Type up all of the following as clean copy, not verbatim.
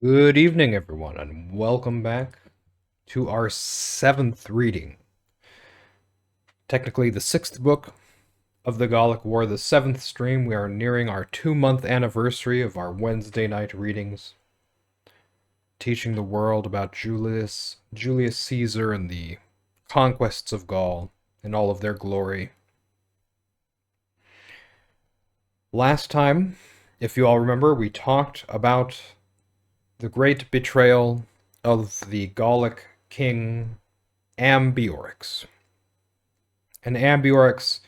Good evening, everyone, and welcome back to our seventh reading. Technically, the sixth book of the Gallic War, the seventh stream. We are nearing our 2-month anniversary of our Wednesday night readings, teaching the world about Julius Caesar and the conquests of Gaul in all of their glory. Last time, if you all remember, we talked about the great betrayal of the Gallic king Ambiorix. And Ambiorix,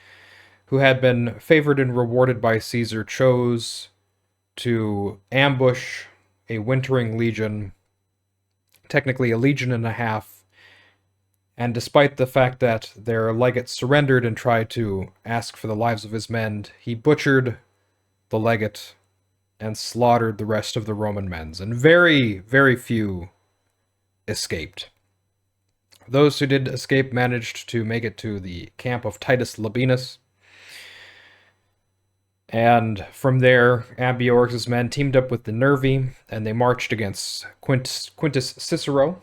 who had been favored and rewarded by Caesar, chose to ambush a wintering legion, technically a legion and a half, and despite the fact that their legate surrendered and tried to ask for the lives of his men, he butchered the legate and slaughtered the rest of the Roman men, and very, very few escaped. Those who did escape managed to make it to the camp of Titus Labienus, and from there, Ambiorix's men teamed up with the Nervi, and they marched against Quintus Cicero,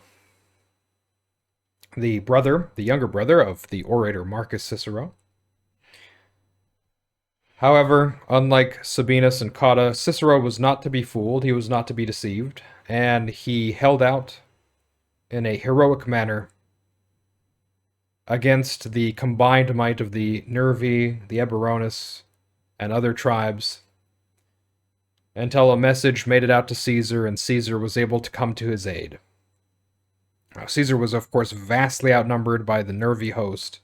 the younger brother of the orator Marcus Cicero. However, unlike Sabinus and Cotta, Cicero was not to be fooled, he was not to be deceived, and he held out in a heroic manner against the combined might of the Nervi, the Eburones, and other tribes, until a message made it out to Caesar, and Caesar was able to come to his aid. Now, Caesar was, of course, vastly outnumbered by the Nervi host.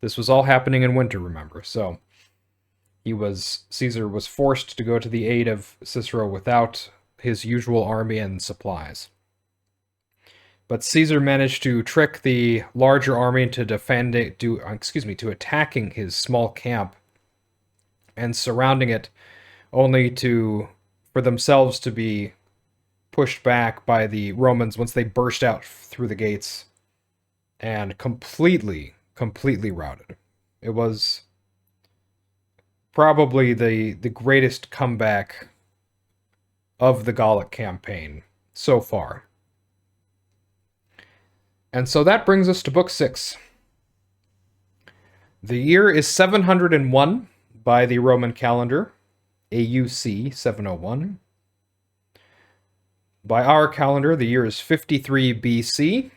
This was all happening in winter, remember, so Caesar was forced to go to the aid of Cicero without his usual army and supplies. But Caesar managed to trick the larger army into to attacking his small camp and surrounding it, only for themselves to be pushed back by the Romans once they burst out through the gates and completely routed. It was probably the greatest comeback of the Gallic campaign so far. And so that brings us to Book 6. The year is 701 by the Roman calendar, AUC 701. By our calendar, the year is 53 BC.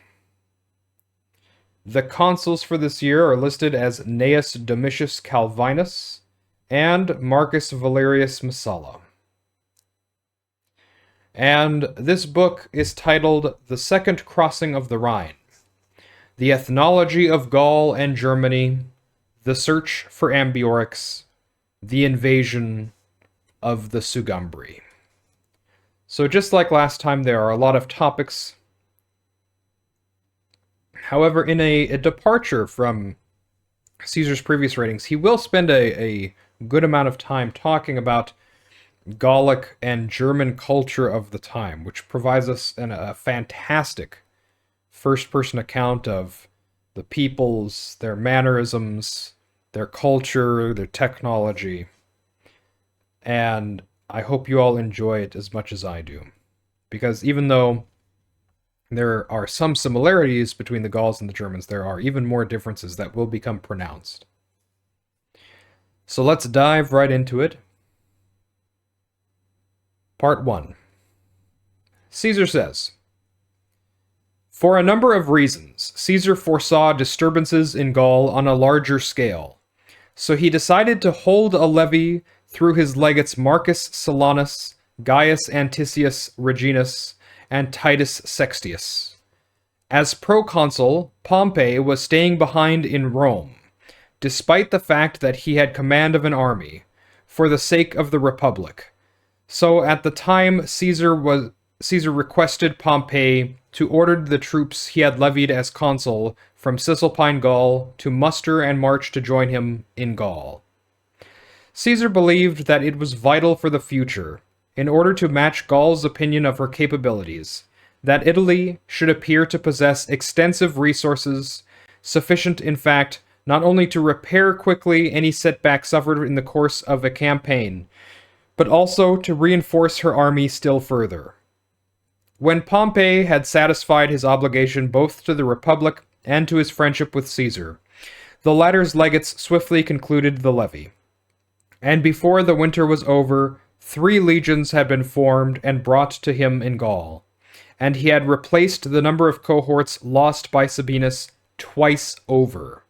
The consuls for this year are listed as Gnaeus Domitius Calvinus and Marcus Valerius Messala. And this book is titled The Second Crossing of the Rhine, The Ethnology of Gaul and Germany, The Search for Ambiorix, The Invasion of the Sugambri. So just like last time, there are a lot of topics. However, in a departure from Caesar's previous ratings, he will spend a good amount of time talking about Gallic and German culture of the time, which provides us a fantastic first-person account of the peoples, their mannerisms, their culture, their technology. And I hope you all enjoy it as much as I do. Because even though there are some similarities between the Gauls and the Germans, there are even more differences that will become pronounced. So let's dive right into it. Part 1. Caesar says, for a number of reasons, Caesar foresaw disturbances in Gaul on a larger scale, so he decided to hold a levy through his legates Marcus Silanus, Gaius Anticius Reginus, and Titus Sextius. As proconsul, Pompey was staying behind in Rome, despite the fact that he had command of an army, for the sake of the Republic. So at the time, Caesar requested Pompey to order the troops he had levied as consul from Cisalpine Gaul to muster and march to join him in Gaul. Caesar believed that it was vital for the future, in order to match Gaul's opinion of her capabilities, that Italy should appear to possess extensive resources, sufficient in fact not only to repair quickly any setback suffered in the course of a campaign, but also to reinforce her army still further. When Pompey had satisfied his obligation both to the Republic and to his friendship with Caesar, the latter's legates swiftly concluded the levy. And before the winter was over, 3 legions had been formed and brought to him in Gaul, and he had replaced the number of cohorts lost by Sabinus twice over.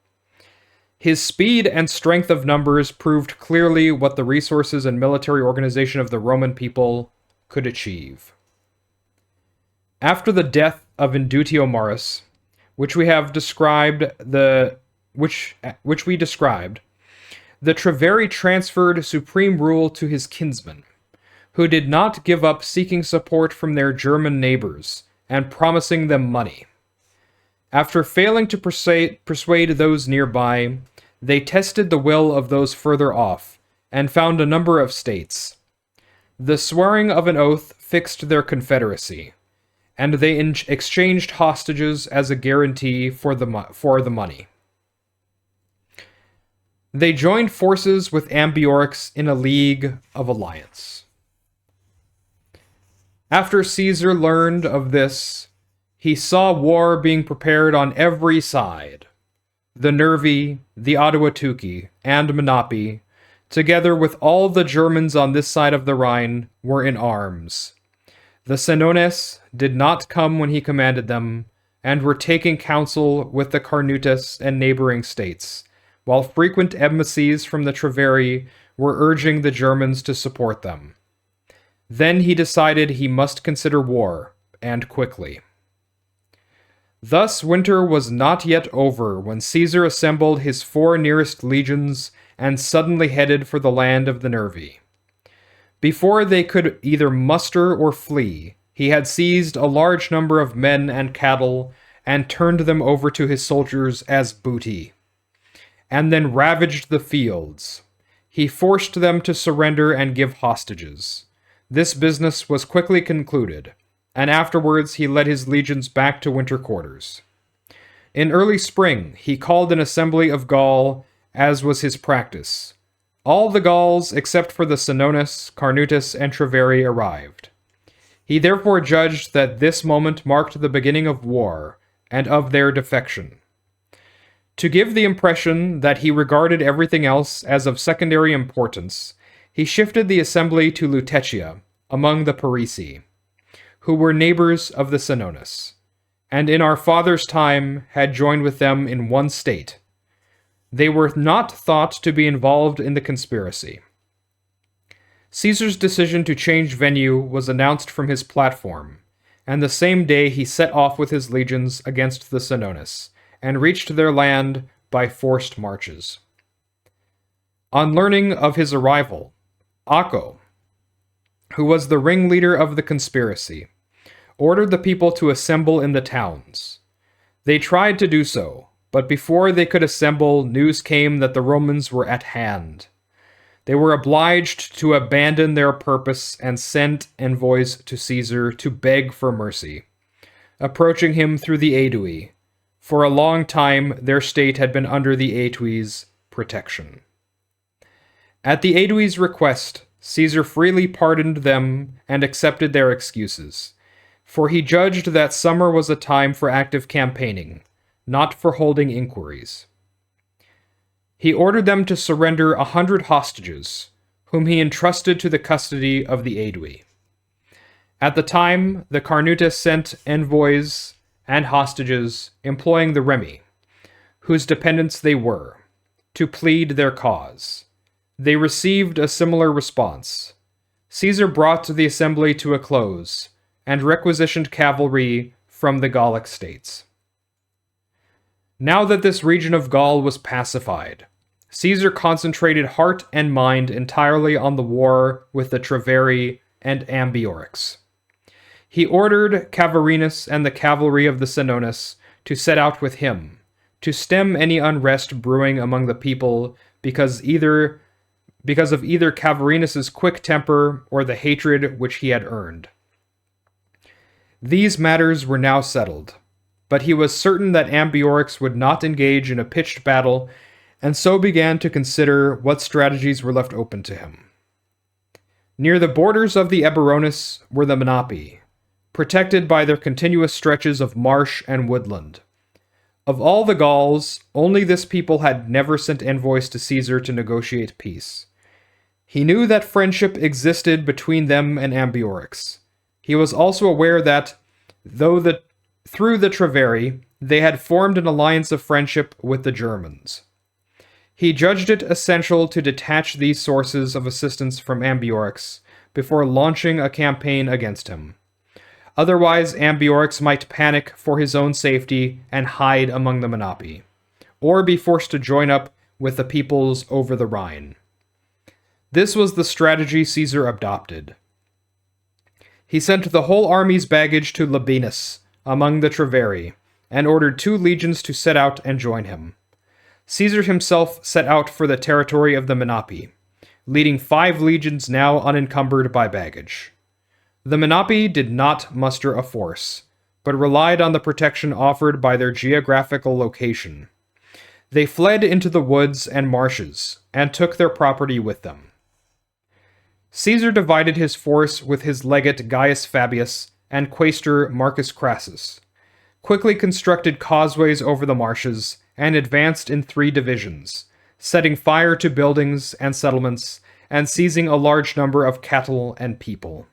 His speed and strength of numbers proved clearly what the resources and military organization of the Roman people could achieve. After the death of Indutio Maris, which we described, the Treveri transferred supreme rule to his kinsmen, who did not give up seeking support from their German neighbors and promising them money. After failing to persuade those nearby, they tested the will of those further off and found a number of states. The swearing of an oath fixed their confederacy, and they exchanged hostages as a guarantee for the money. They joined forces with Ambiorix in a league of alliance. After Caesar learned of this, he saw war being prepared on every side. The Nervi, the Ottawa-Tuki, and Menapi, together with all the Germans on this side of the Rhine, were in arms. The Senones did not come when he commanded them, and were taking counsel with the Carnutes and neighboring states, while frequent embassies from the Treveri were urging the Germans to support them. Then he decided he must consider war, and quickly. Thus winter was not yet over when Caesar assembled his 4 nearest legions and suddenly headed for the land of the Nervi. Before they could either muster or flee, he had seized a large number of men and cattle and turned them over to his soldiers as booty, and then ravaged the fields. He forced them to surrender and give hostages. This business was quickly concluded, and afterwards he led his legions back to winter quarters. In early spring, he called an assembly of Gaul, as was his practice. All the Gauls, except for the Senones, Carnutes, and Treveri, arrived. He therefore judged that this moment marked the beginning of war, and of their defection. To give the impression that he regarded everything else as of secondary importance, he shifted the assembly to Lutetia, among the Parisi, who were neighbors of the Senones, and in our father's time had joined with them in one state. They were not thought to be involved in the conspiracy. Caesar's decision to change venue was announced from his platform, and the same day he set off with his legions against the Senones, and reached their land by forced marches. On learning of his arrival, Acco, who was the ringleader of the conspiracy, ordered the people to assemble in the towns. They tried to do so, but before they could assemble, news came that the Romans were at hand. They were obliged to abandon their purpose and sent envoys to Caesar to beg for mercy, approaching him through the Aedui. For a long time, their state had been under the Aetui's protection. At the Aedui's request, Caesar freely pardoned them and accepted their excuses, for he judged that summer was a time for active campaigning, not for holding inquiries. He ordered them to surrender 100 hostages, whom he entrusted to the custody of the Aedui. At the time, the Carnutes sent envoys and hostages, employing the Remi, whose dependents they were, to plead their cause. They received a similar response. Caesar brought the assembly to a close, and requisitioned cavalry from the Gallic states. Now that this region of Gaul was pacified, Caesar concentrated heart and mind entirely on the war with the Treveri and Ambiorix. He ordered Cavarinus and the cavalry of the Senones to set out with him, to stem any unrest brewing among the people because of either Cavarinus's quick temper or the hatred which he had earned. These matters were now settled, but he was certain that Ambiorix would not engage in a pitched battle, and so began to consider what strategies were left open to him. Near the borders of the Eburones were the Menapi, protected by their continuous stretches of marsh and woodland. Of all the Gauls, only this people had never sent envoys to Caesar to negotiate peace. He knew that friendship existed between them and Ambiorix. He was also aware that, through the Treveri, they had formed an alliance of friendship with the Germans. He judged it essential to detach these sources of assistance from Ambiorix before launching a campaign against him. Otherwise, Ambiorix might panic for his own safety and hide among the Menapii, or be forced to join up with the peoples over the Rhine. This was the strategy Caesar adopted. He sent the whole army's baggage to Labienus, among the Treveri, and ordered 2 legions to set out and join him. Caesar himself set out for the territory of the Menapii, leading 5 legions now unencumbered by baggage. The Menapii did not muster a force, but relied on the protection offered by their geographical location. They fled into the woods and marshes, and took their property with them. Caesar divided his force with his legate Gaius Fabius and quaestor Marcus Crassus, quickly constructed causeways over the marshes, and advanced in 3 divisions, setting fire to buildings and settlements, and seizing a large number of cattle and people.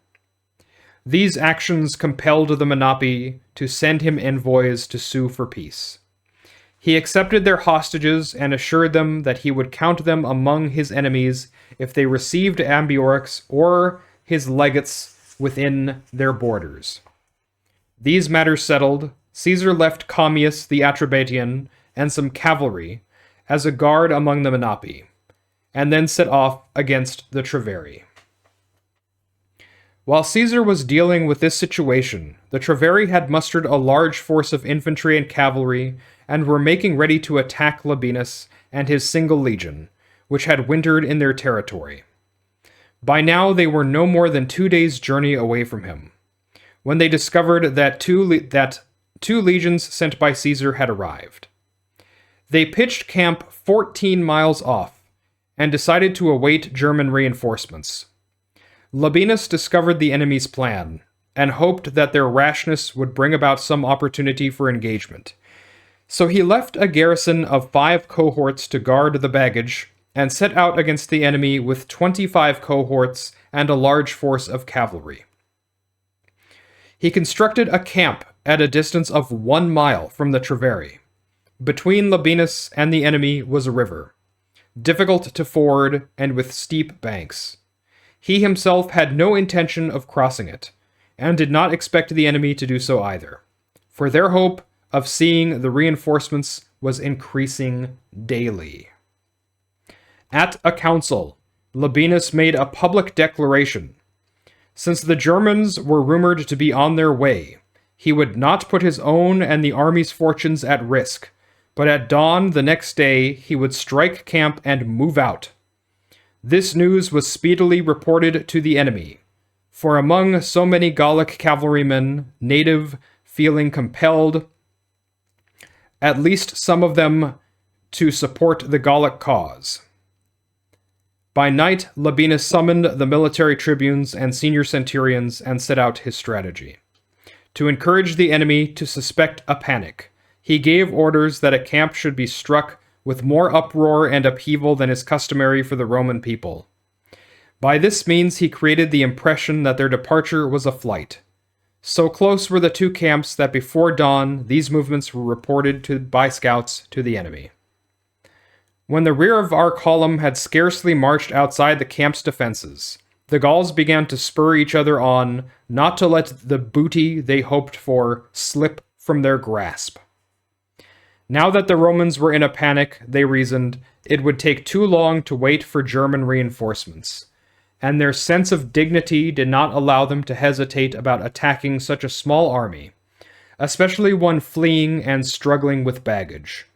These actions compelled the Menapii to send him envoys to sue for peace. He accepted their hostages and assured them that he would count them among his enemies if they received Ambiorix or his legates within their borders. These matters settled, Caesar left Commius the Atrebatian and some cavalry as a guard among the Menapii, and then set off against the Treveri. While Caesar was dealing with this situation, the Treveri had mustered a large force of infantry and cavalry and were making ready to attack Labienus and his single legion, which had wintered in their territory. By now they were no more than 2 days' journey away from him, when they discovered that two legions sent by Caesar had arrived. They pitched camp 14 miles off and decided to await German reinforcements. Labienus discovered the enemy's plan and hoped that their rashness would bring about some opportunity for engagement. So he left a garrison of 5 cohorts to guard the baggage and set out against the enemy with 25 cohorts and a large force of cavalry. He constructed a camp at a distance of 1 mile from the Treveri. Between Labienus and the enemy was a river, difficult to ford and with steep banks. He himself had no intention of crossing it, and did not expect the enemy to do so either, for their hope of seeing the reinforcements was increasing daily. At a council, Labienus made a public declaration. Since the Germans were rumored to be on their way, he would not put his own and the army's fortunes at risk, but at dawn the next day he would strike camp and move out. This news was speedily reported to the enemy, for among so many Gallic cavalrymen, native, feeling compelled, at least some of them, to support the Gallic cause. By night, Labienus summoned the military tribunes and senior centurions and set out his strategy. To encourage the enemy to suspect a panic, he gave orders that a camp should be struck with more uproar and upheaval than is customary for the Roman people. By this means he created the impression that their departure was a flight. So close were the 2 camps that before dawn these movements were reported by scouts to the enemy. When the rear of our column had scarcely marched outside the camp's defenses, the Gauls began to spur each other on, not to let the booty they hoped for slip from their grasp. Now that the Romans were in a panic, they reasoned, it would take too long to wait for German reinforcements, and their sense of dignity did not allow them to hesitate about attacking such a small army, especially one fleeing and struggling with baggage,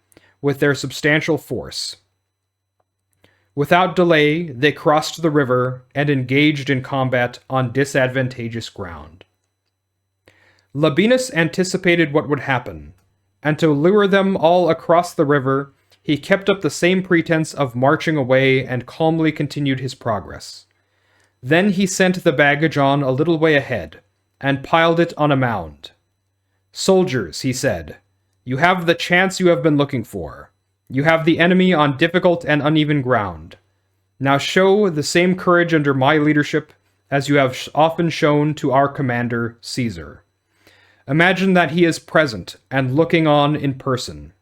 with their substantial force. Without delay, they crossed the river and engaged in combat on disadvantageous ground. Labienus anticipated what would happen, and to lure them all across the river, he kept up the same pretense of marching away and calmly continued his progress. Then he sent the baggage on a little way ahead, and piled it on a mound. "Soldiers," he said, "you have the chance you have been looking for. You have the enemy on difficult and uneven ground. Now show the same courage under my leadership as you have often shown to our commander, Caesar. Imagine that he is present and looking on in person."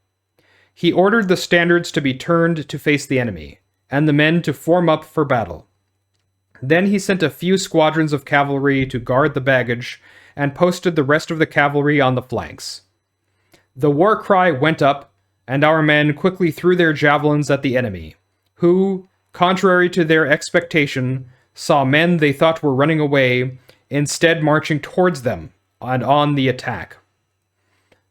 He ordered the standards to be turned to face the enemy, and the men to form up for battle. Then he sent a few squadrons of cavalry to guard the baggage, and posted the rest of the cavalry on the flanks. The war cry went up, and our men quickly threw their javelins at the enemy, who, contrary to their expectation, saw men they thought were running away, instead marching towards them and on the attack.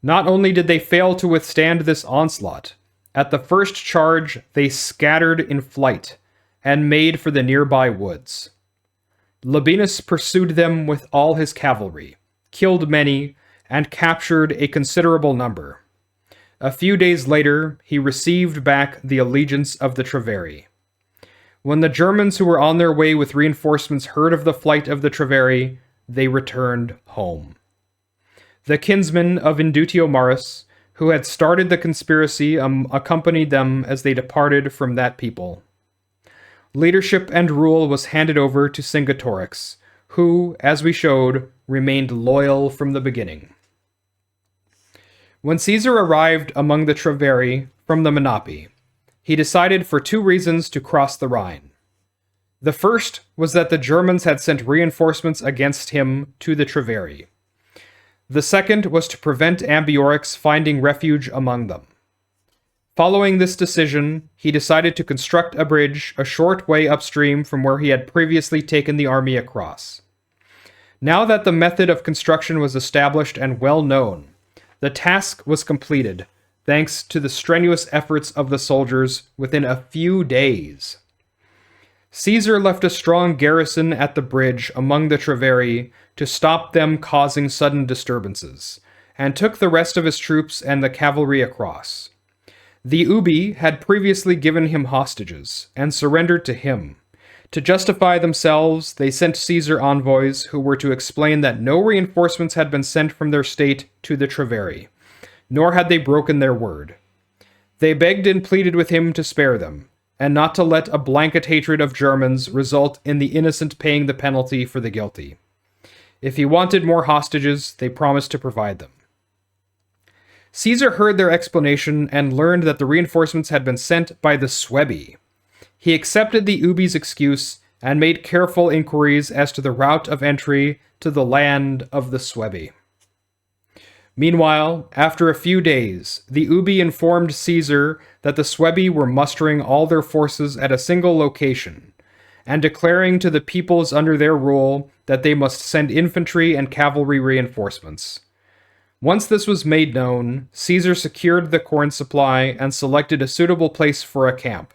Not only did they fail to withstand this onslaught, at the first charge they scattered in flight and made for the nearby woods. Labienus pursued them with all his cavalry, killed many, and captured a considerable number. A few days later, he received back the allegiance of the Treveri. When the Germans who were on their way with reinforcements heard of the flight of the Treveri, they returned home. The kinsmen of Indutio Maris, who had started the conspiracy, accompanied them as they departed from that people. Leadership and rule was handed over to Cingetorix, who, as we showed, remained loyal from the beginning. When Caesar arrived among the Treveri from the Menapi, he decided for two reasons to cross the Rhine. The first was that the Germans had sent reinforcements against him to the Treveri. The second was to prevent Ambiorix finding refuge among them. Following this decision, he decided to construct a bridge a short way upstream from where he had previously taken the army across. Now that the method of construction was established and well known, the task was completed, thanks to the strenuous efforts of the soldiers within a few days. Caesar left a strong garrison at the bridge among the Treveri to stop them causing sudden disturbances, and took the rest of his troops and the cavalry across. The Ubi had previously given him hostages, and surrendered to him. To justify themselves, they sent Caesar envoys who were to explain that no reinforcements had been sent from their state to the Treveri, nor had they broken their word. They begged and pleaded with him to spare them, and not to let a blanket hatred of Germans result in the innocent paying the penalty for the guilty. If he wanted more hostages, they promised to provide them. Caesar heard their explanation and learned that the reinforcements had been sent by the Suebi. He accepted the Ubi's excuse and made careful inquiries as to the route of entry to the land of the Suebi. Meanwhile, after a few days, the Ubi informed Caesar that the Suebi were mustering all their forces at a single location, and declaring to the peoples under their rule that they must send infantry and cavalry reinforcements. Once this was made known, Caesar secured the corn supply and selected a suitable place for a camp.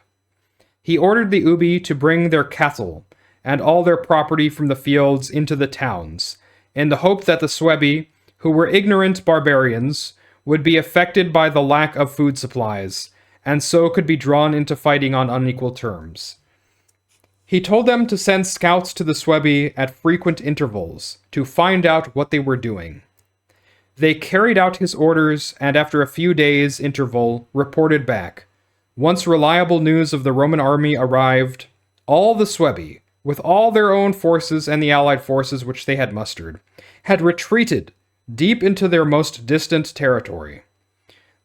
He ordered the Ubi to bring their cattle and all their property from the fields into the towns, in the hope that the Suebi, who were ignorant barbarians, would be affected by the lack of food supplies, and so could be drawn into fighting on unequal terms. He told them to send scouts to the Suebi at frequent intervals to find out what they were doing. They carried out his orders, and after a few days' interval, reported back. Once reliable news of the Roman army arrived, all the Suebi, with all their own forces and the allied forces which they had mustered, had retreated deep into their most distant territory.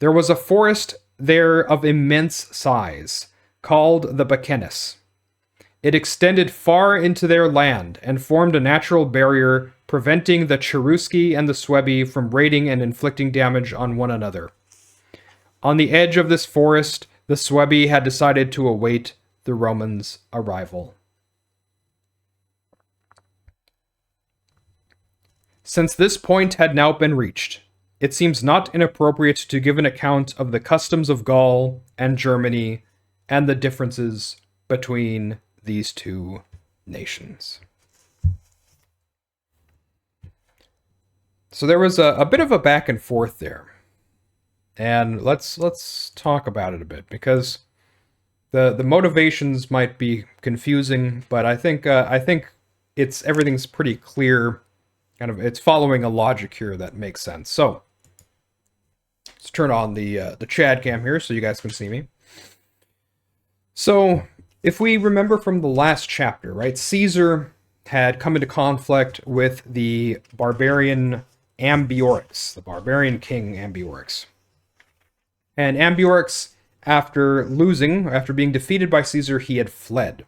There was a forest there of immense size, called the Bacenes. It extended far into their land and formed a natural barrier preventing the Cherusci and the Suebi from raiding and inflicting damage on one another. On the edge of this forest, the Suebi had decided to await the Romans' arrival. Since this point had now been reached, it seems not inappropriate to give an account of the customs of Gaul and Germany and the differences between these two nations. So there was a bit of a back and forth there. And let's talk about it a bit, because the motivations might be confusing, but I think everything's pretty clear It's following a logic here that makes sense. So let's turn on the Chad cam here so you guys can see me. So if we remember from the last chapter, right, Caesar had come into conflict with the barbarian Ambiorix, the barbarian king Ambiorix. And Ambiorix, after being defeated by Caesar, he had fled.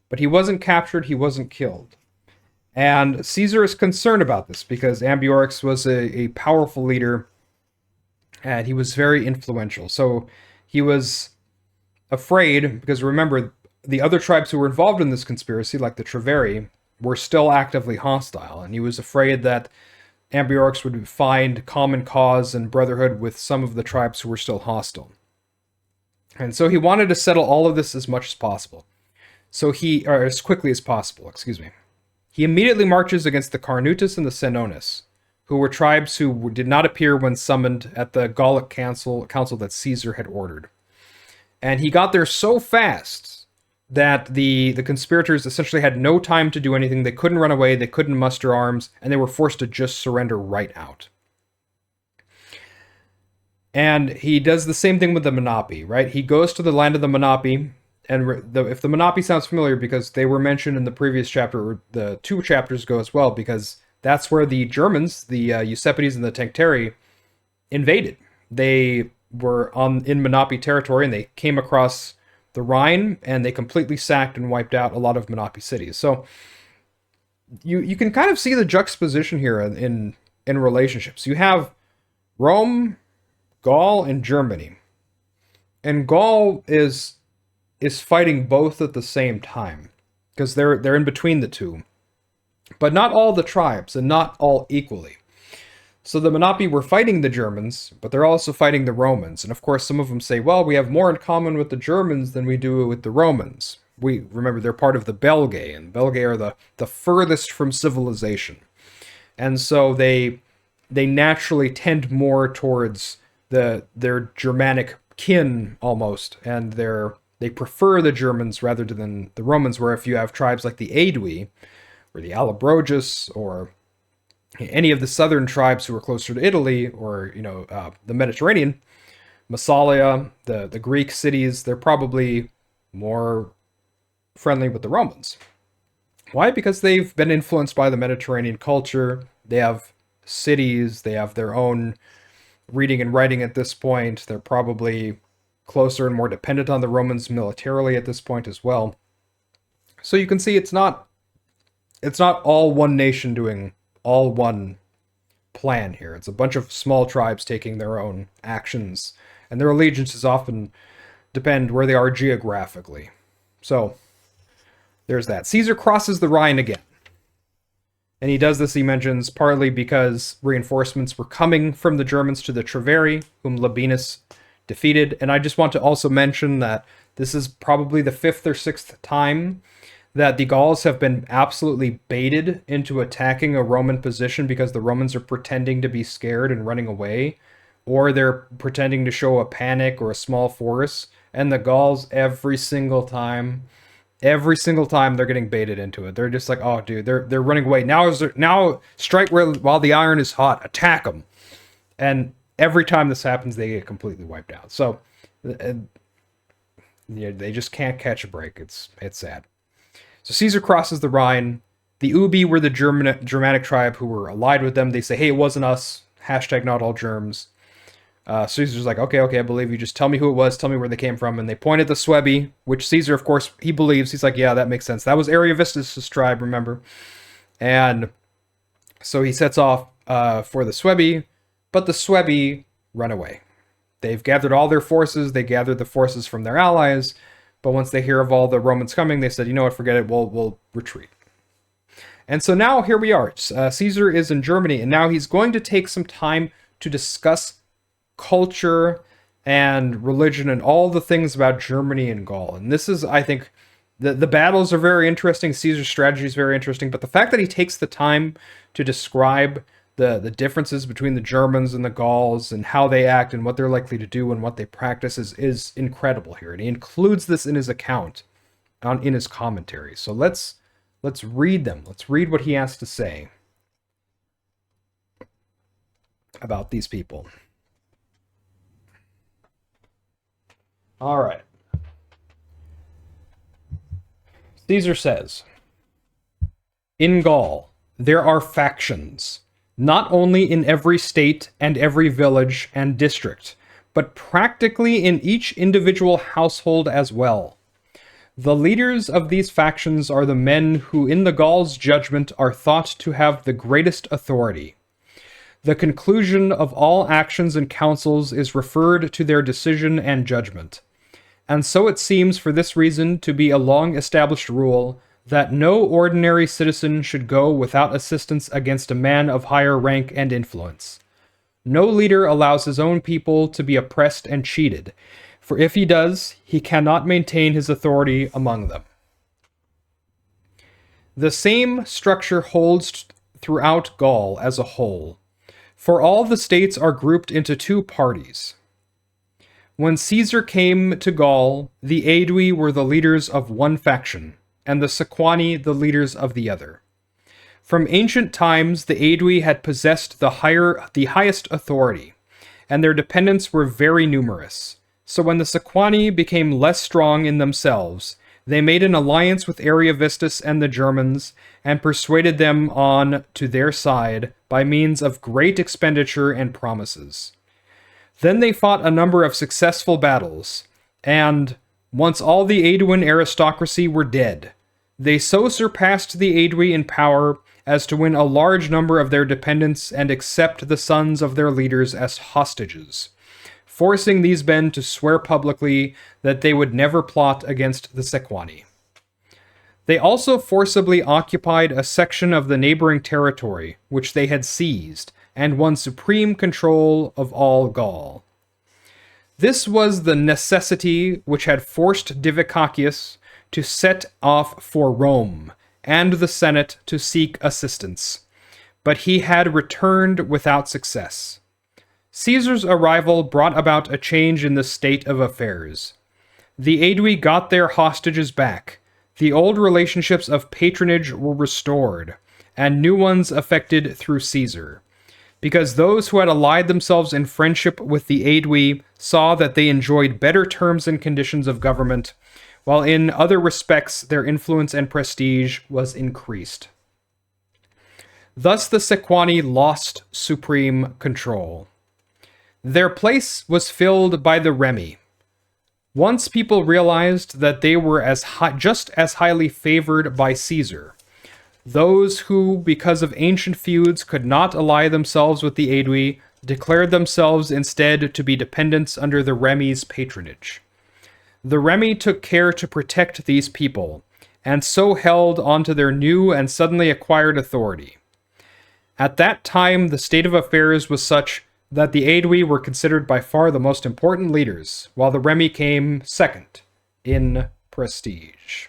But he wasn't captured, he wasn't killed. And Caesar is concerned about this because Ambiorix was a powerful leader and he was very influential. So he was afraid, because remember, the other tribes who were involved in this conspiracy, like the Treveri, were still actively hostile, and he was afraid that Ambiorix would find common cause and brotherhood with some of the tribes who were still hostile. And so he wanted to settle all of this as much as possible. Or as quickly as possible, excuse me. He immediately marches against the Carnutus and the Senones, who were tribes who did not appear when summoned at the Gallic council that Caesar had ordered. And he got there so fast that the conspirators essentially had no time to do anything. They couldn't run away, they couldn't muster arms, and they were forced to just surrender right out. And he does the same thing with the Menapii, right? He goes to the land of the Menapii, and if the Menapii sounds familiar, because they were mentioned in the previous chapter, or the 2 chapters ago as well, because that's where the Germans, the Eusepes and the Tencteri, invaded. They were in Menapii territory, and they came across the Rhine, and they completely sacked and wiped out a lot of Menapii cities. So you can kind of see the juxtaposition here in relationships. You have Rome, Gaul, and Germany. And Gaul is fighting both at the same time, because they're in between the two. But not all the tribes, and not all equally. So the Menapii were fighting the Germans, but they're also fighting the Romans. And of course, some of them say, well, we have more in common with the Germans than we do with the Romans. We remember they're part of the Belgae, and Belgae are the furthest from civilization. And so they naturally tend more towards their Germanic kin almost, and they prefer the Germans rather than the Romans, where if you have tribes like the Aedui, or the Allobroges, or any of the southern tribes who are closer to Italy, or the Mediterranean, Massalia, the Greek cities, they're probably more friendly with the Romans. Why? Because they've been influenced by the Mediterranean culture. They have cities, they have their own reading and writing at this point. They're probably closer and more dependent on the Romans militarily at this point as well. So you can see it's not all one nation doing all one plan here. It's a bunch of small tribes taking their own actions, and their allegiances often depend where they are geographically. So there's that. Caesar crosses the Rhine again. And he does this, he mentions, partly because reinforcements were coming from the Germans to the Treveri, whom Labienus defeated. And I just want to also mention that this is probably the 5th or 6th time that the Gauls have been absolutely baited into attacking a Roman position because the Romans are pretending to be scared and running away, or they're pretending to show a panic or a small force, and the Gauls every single time they're getting baited into it. They're just like, oh dude, they're running away. Now strike while the iron is hot, attack them. And every time this happens, they get completely wiped out. So they just can't catch a break. It's sad. So Caesar crosses the Rhine. The Ubi were the Germanic tribe who were allied with them. They say, hey, it wasn't us. Hashtag not all Germs. Caesar's like, okay, I believe you. Just tell me who it was. Tell me where they came from. And they point at the Suebi, which Caesar, of course, he believes. He's like, yeah, that makes sense. That was Ariovistus' tribe, remember? And so he sets off for the Suebi, but the Suebi run away. They've gathered all their forces. They gathered the forces from their allies. But once they hear of all the Romans coming, they said, you know what, forget it, we'll retreat. And so now here we are. Caesar is in Germany, and now he's going to take some time to discuss culture and religion and all the things about Germany and Gaul. And this is, I think, the battles are very interesting. Caesar's strategy is very interesting. But the fact that he takes the time to describe the differences between the Germans and the Gauls and how they act and what they're likely to do and what they practice is incredible here. And he includes this in his account, in his commentary. So let's read them. Let's read what he has to say. about these people. All right. Caesar says, in Gaul, there are factions, not only in every state and every village and district, but practically in each individual household as well. The leaders of these factions are the men who, in the Gauls' judgment, are thought to have the greatest authority. The conclusion of all actions and councils is referred to their decision and judgment. And so it seems for this reason to be a long-established rule that no ordinary citizen should go without assistance against a man of higher rank and influence. No leader allows his own people to be oppressed and cheated, for if he does, he cannot maintain his authority among them. The same structure holds throughout Gaul as a whole, for all the states are grouped into two parties. When Caesar came to Gaul, the Aedui were the leaders of one faction, and the Sequani the leaders of the other. From ancient times, the Aedui had possessed the highest authority, and their dependents were very numerous. So when the Sequani became less strong in themselves, they made an alliance with Ariovistus and the Germans, and persuaded them on to their side by means of great expenditure and promises. Then they fought a number of successful battles, and, once all the Aeduan aristocracy were dead, they so surpassed the Aedui in power as to win a large number of their dependents and accept the sons of their leaders as hostages, forcing these men to swear publicly that they would never plot against the Sequani. They also forcibly occupied a section of the neighboring territory, which they had seized, and won supreme control of all Gaul. This was the necessity which had forced Diviciacus to set off for Rome, and the Senate to seek assistance, but he had returned without success. Caesar's arrival brought about a change in the state of affairs. The Aedui got their hostages back, the old relationships of patronage were restored, and new ones effected through Caesar, because those who had allied themselves in friendship with the Aedui saw that they enjoyed better terms and conditions of government, while in other respects their influence and prestige was increased. Thus the Sequani lost supreme control. Their place was filled by the Remi. Once people realized that they were just as highly favored by Caesar, those who, because of ancient feuds, could not ally themselves with the Aedui, declared themselves instead to be dependents under the Remi's patronage. The Remi took care to protect these people, and so held onto their new and suddenly acquired authority. At that time, the state of affairs was such that the Aedui were considered by far the most important leaders, while the Remi came second in prestige.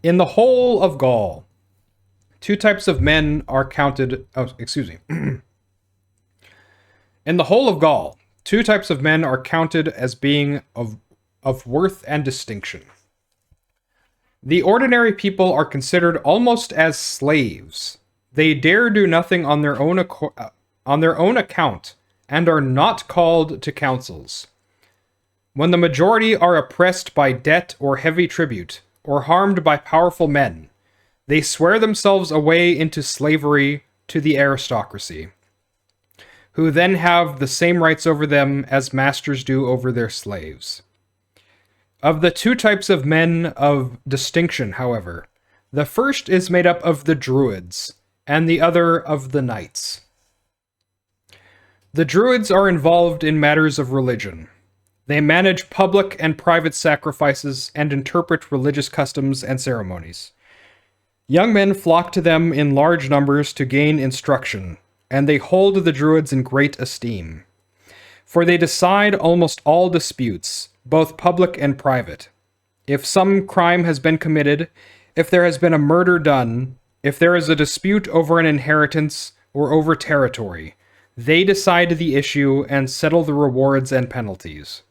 In the whole of Gaul, two types of men are counted... In the whole of Gaul, two types of men are counted as being of worth and distinction. The ordinary people are considered almost as slaves. They dare do nothing on their own account, and are not called to councils. When the majority are oppressed by debt or heavy tribute, or harmed by powerful men, they swear themselves away into slavery to the aristocracy, who then have the same rights over them as masters do over their slaves. Of the two types of men of distinction, however, the first is made up of the Druids, and the other of the Knights. The Druids are involved in matters of religion. They manage public and private sacrifices and interpret religious customs and ceremonies. Young men flock to them in large numbers to gain instruction, and they hold the Druids in great esteem. For they decide almost all disputes, both public and private. If some crime has been committed, if there has been a murder done, if there is a dispute over an inheritance or over territory, they decide the issue and settle the rewards and penalties.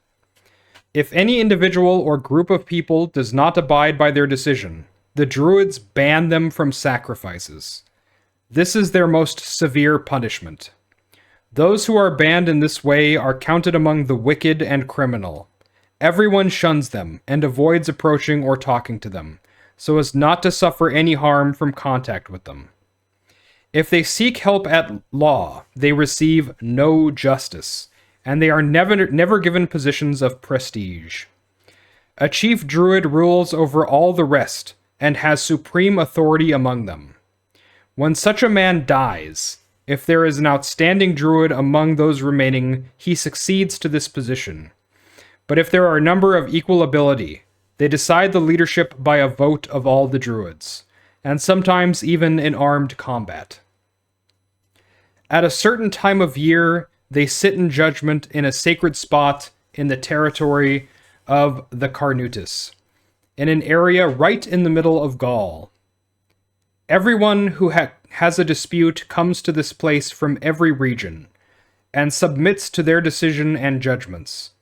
If any individual or group of people does not abide by their decision, the Druids ban them from sacrifices. This is their most severe punishment. Those who are banned in this way are counted among the wicked and criminal. Everyone shuns them and avoids approaching or talking to them, so as not to suffer any harm from contact with them. If they seek help at law, they receive no justice, and they are never given positions of prestige. A chief druid rules over all the rest, and has supreme authority among them. When such a man dies, if there is an outstanding druid among those remaining, he succeeds to this position. But if there are a number of equal ability, they decide the leadership by a vote of all the druids, and sometimes even in armed combat. At a certain time of year, they sit in judgment in a sacred spot in the territory of the Carnutes, in an area right in the middle of Gaul. Everyone who has a dispute comes to this place from every region, and submits to their decision and judgments.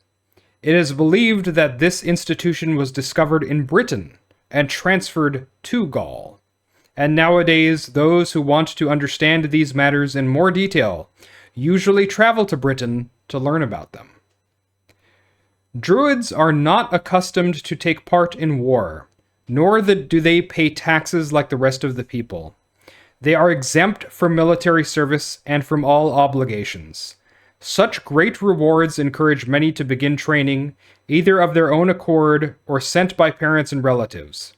It is believed that this institution was discovered in Britain and transferred to Gaul, and nowadays those who want to understand these matters in more detail usually travel to Britain to learn about them. Druids are not accustomed to take part in war, nor do they pay taxes like the rest of the people. They are exempt from military service and from all obligations. Such great rewards encourage many to begin training, either of their own accord or sent by parents and relatives.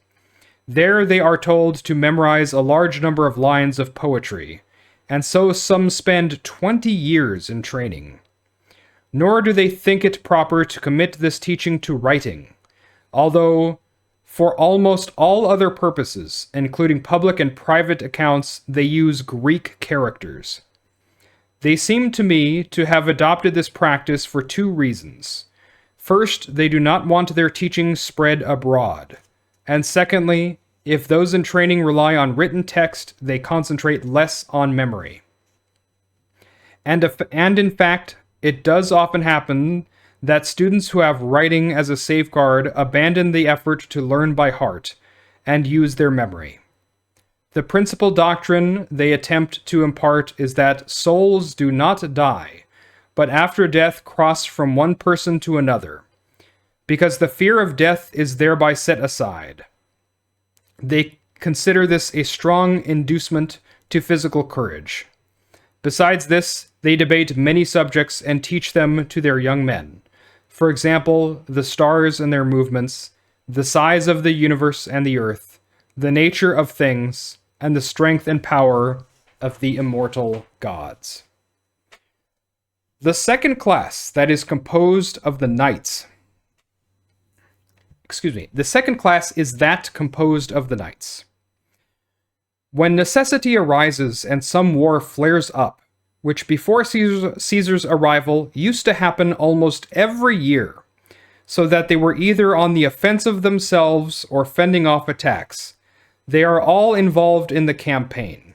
There they are told to memorize a large number of lines of poetry, and so some spend 20 years in training. Nor do they think it proper to commit this teaching to writing, although for almost all other purposes, including public and private accounts, they use Greek characters. They seem to me to have adopted this practice for two reasons. First, they do not want their teaching spread abroad. And secondly, if those in training rely on written text, they concentrate less on memory. And in fact, it does often happen that students who have writing as a safeguard abandon the effort to learn by heart and use their memory. The principal doctrine they attempt to impart is that souls do not die, but after death cross from one person to another, because the fear of death is thereby set aside. They consider this a strong inducement to physical courage. Besides this, they debate many subjects and teach them to their young men. For example, the stars and their movements, the size of the universe and the earth, the nature of things, and the strength and power of the immortal gods. The second class that is composed of the knights. The second class is that composed of the knights. When necessity arises and some war flares up, which before Caesar's arrival used to happen almost every year, so that they were either on the offensive themselves or fending off attacks, they are all involved in the campaign.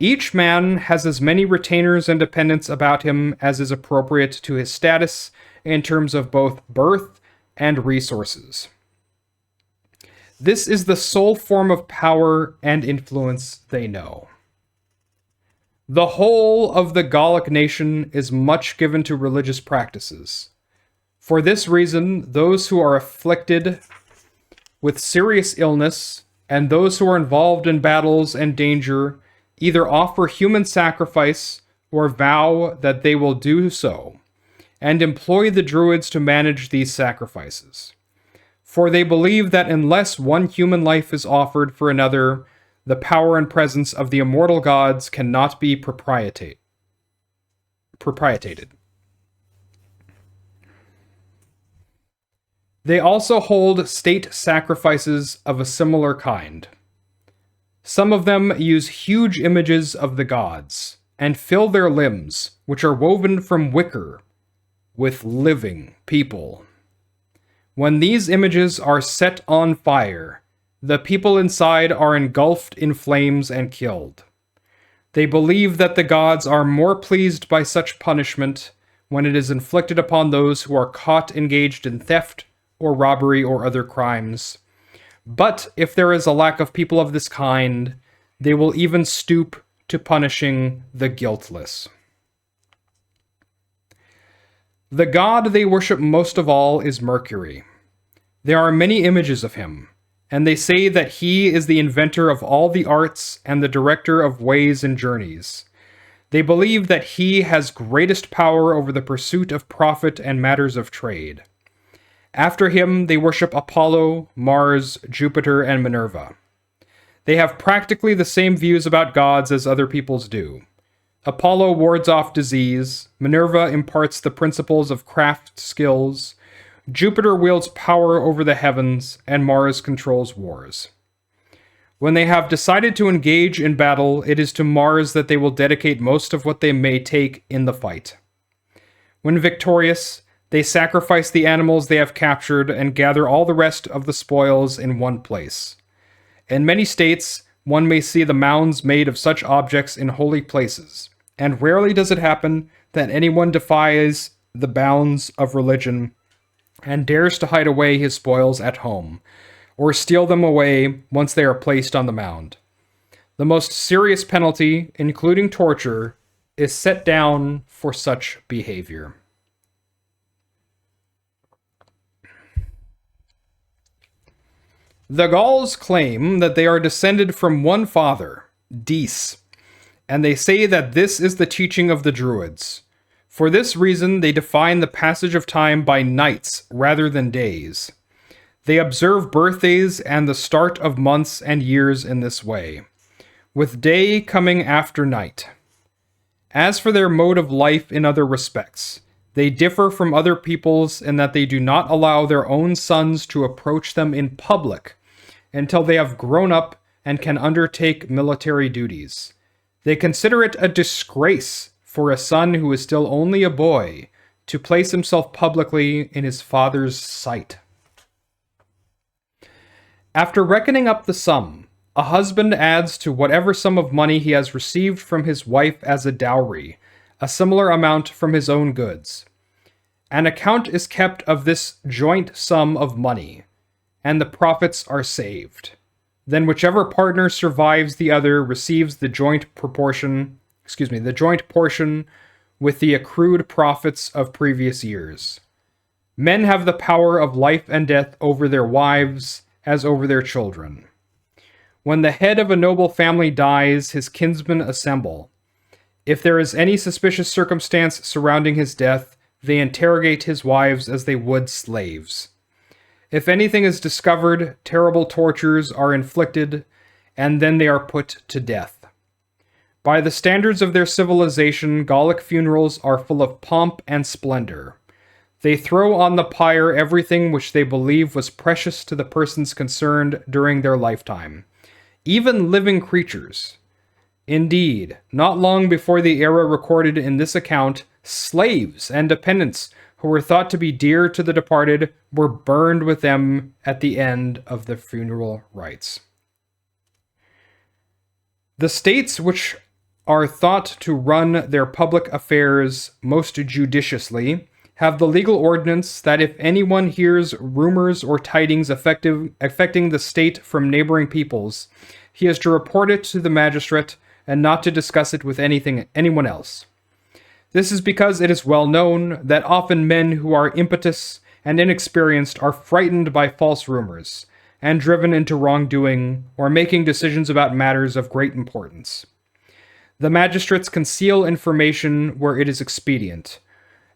Each man has as many retainers and dependents about him as is appropriate to his status in terms of both birth and resources. This is the sole form of power and influence they know. The whole of the Gallic nation is much given to religious practices. For this reason, those who are afflicted with serious illness and those who are involved in battles and danger either offer human sacrifice or vow that they will do so, and employ the Druids to manage these sacrifices. For they believe that unless one human life is offered for another, the power and presence of the immortal gods cannot be proprietated. They also hold state sacrifices of a similar kind. Some of them use huge images of the gods, and fill their limbs, which are woven from wicker, with living people. When these images are set on fire, the people inside are engulfed in flames and killed. They believe that the gods are more pleased by such punishment when it is inflicted upon those who are caught engaged in theft or robbery or other crimes. But if there is a lack of people of this kind, they will even stoop to punishing the guiltless. The god they worship most of all is Mercury. There are many images of him, and they say that he is the inventor of all the arts and the director of ways and journeys. They believe that he has greatest power over the pursuit of profit and matters of trade. After him, they worship Apollo, Mars, Jupiter, and Minerva. They have practically the same views about gods as other peoples do. Apollo wards off disease, Minerva imparts the principles of craft skills, Jupiter wields power over the heavens, and Mars controls wars. When they have decided to engage in battle, it is to Mars that they will dedicate most of what they may take in the fight. When victorious, they sacrifice the animals they have captured and gather all the rest of the spoils in one place. In many states, one may see the mounds made of such objects in holy places, and rarely does it happen that anyone defies the bounds of religion and dares to hide away his spoils at home, or steal them away once they are placed on the mound. The most serious penalty, including torture, is set down for such behavior. The Gauls claim that they are descended from one father, Dis, and they say that this is the teaching of the Druids. For this reason, they define the passage of time by nights rather than days. They observe birthdays and the start of months and years in this way, with day coming after night. As for their mode of life in other respects, they differ from other peoples in that they do not allow their own sons to approach them in public until they have grown up and can undertake military duties. They consider it a disgrace for a son who is still only a boy to place himself publicly in his father's sight. After reckoning up the sum, a husband adds to whatever sum of money he has received from his wife as a dowry, a similar amount from his own goods. An account is kept of this joint sum of money, and the profits are saved. Then whichever partner survives the other receives the joint portion with the accrued profits of previous years. Men have the power of life and death over their wives as over their children. When the head of a noble family dies, his kinsmen assemble. If there is any suspicious circumstance surrounding his death, they interrogate his wives as they would slaves. If anything is discovered, terrible tortures are inflicted, and then they are put to death. By the standards of their civilization, Gallic funerals are full of pomp and splendor. They throw on the pyre everything which they believe was precious to the persons concerned during their lifetime, even living creatures. Indeed, not long before the era recorded in this account, slaves and dependents who were thought to be dear to the departed were burned with them at the end of the funeral rites. The states which are thought to run their public affairs most judiciously have the legal ordinance that if anyone hears rumors or tidings affecting the state from neighboring peoples, he is to report it to the magistrate and not to discuss it with anyone else. This is because it is well known that often men who are impetuous and inexperienced are frightened by false rumors and driven into wrongdoing or making decisions about matters of great importance. The magistrates conceal information where it is expedient,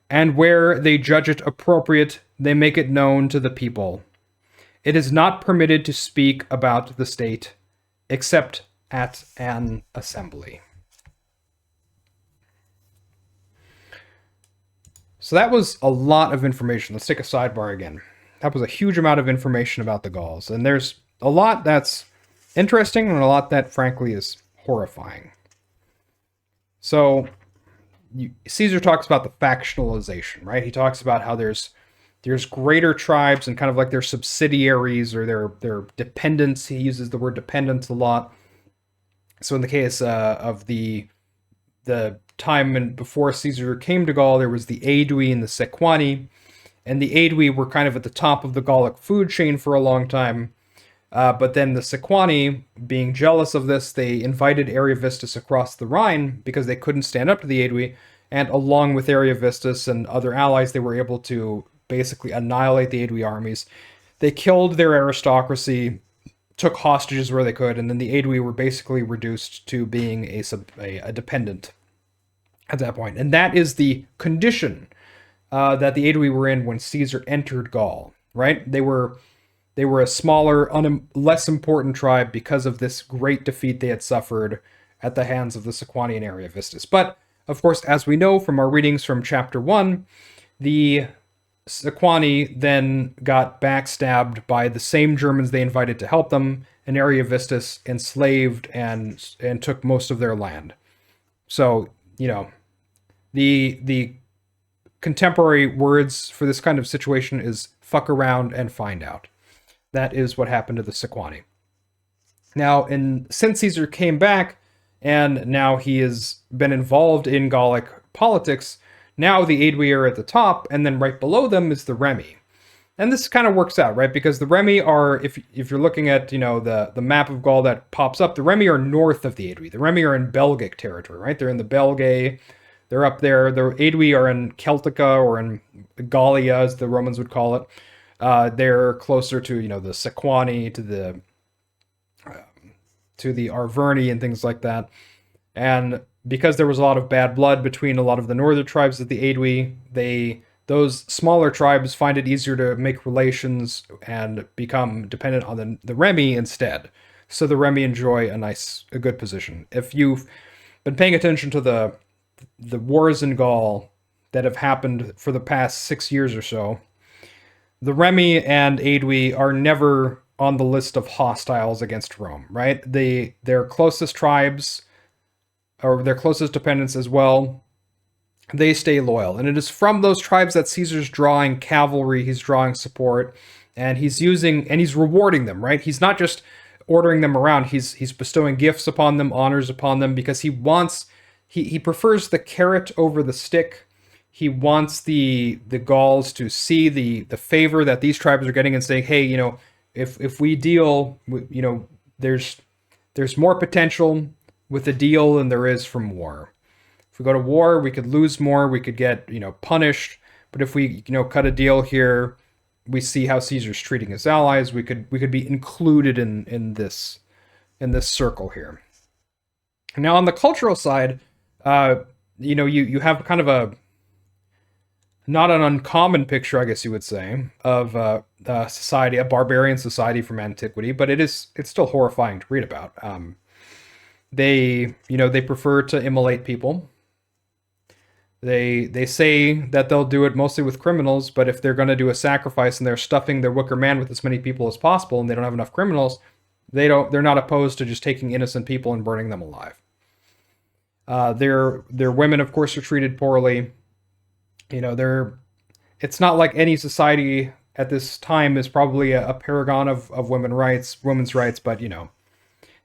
and where they judge it appropriate, they make it known to the people. It is not permitted to speak about the state, except at an assembly. So that was a lot of information. Let's take a sidebar again. That was a huge amount of information about the Gauls, and there's a lot that's interesting and a lot that, frankly, is horrifying. So, Caesar talks about the factionalization, right? He talks about how there's greater tribes and kind of like their subsidiaries or their dependents. He uses the word dependents a lot. So in the case of the the time and before Caesar came to Gaul, there was the Aedui and the Sequani, and the Aedui were kind of at the top of the Gallic food chain for a long time. But then the Sequani, being jealous of this, they invited Ariovistus across the Rhine because they couldn't stand up to the Aedui, and along with Ariovistus and other allies, they were able to basically annihilate the Aedui armies. They killed their aristocracy, took hostages where they could, and then the Aedui were basically reduced to being a dependent at that point. And that is the condition that the Aedui were in when Caesar entered Gaul, right? They were a smaller, less important tribe because of this great defeat they had suffered at the hands of the Sequani and Ariovistus. But, of course, as we know from our readings from Chapter 1, the Sequani then got backstabbed by the same Germans they invited to help them, and Ariovistus enslaved and took most of their land. So, the contemporary words for this kind of situation is fuck around and find out. That is what happened to the Sequani. Now, since Caesar came back, and now he has been involved in Gallic politics, now the Aedui are at the top, and then right below them is the Remi. And this kind of works out, right? Because the Remi are, if you're looking at, the map of Gaul that pops up, the Remi are north of the Aedui. The Remi are in Belgic territory, right? They're in the Belgae. They're up there. The Aedui are in Celtica, or in Gallia, as the Romans would call it. They're closer to, the Sequani, to the Arverni and things like that. And because there was a lot of bad blood between a lot of the northern tribes of the Aedui, those smaller tribes find it easier to make relations and become dependent on the Remi instead. So the Remi enjoy a good position. If you've been paying attention to the wars in Gaul that have happened for the past 6 years or so, the Remi and Aedui are never on the list of hostiles against Rome, right? Their closest tribes, or their closest dependents as well, they stay loyal. And it is from those tribes that Caesar's drawing cavalry, he's drawing support, and he's rewarding them, right? He's not just ordering them around, he's bestowing gifts upon them, honors upon them, because he prefers the carrot over the stick. He wants the Gauls to see the favor that these tribes are getting and saying, hey, if we deal, there's more potential with a deal than there is from war. If we go to war, we could lose more, we could get, punished. But if we, cut a deal here, we see how Caesar's treating his allies. We could be included in this circle here. Now, on the cultural side, you have kind of a not an uncommon picture, I guess you would say, of society, a barbarian society from antiquity, but it's still horrifying to read about. They prefer to immolate people. They say that they'll do it mostly with criminals, but if they're going to do a sacrifice and they're stuffing their wicker man with as many people as possible and they don't have enough criminals, they're not opposed to just taking innocent people and burning them alive. Their women, of course, are treated poorly. It's not like any society at this time is probably a paragon of women's rights, but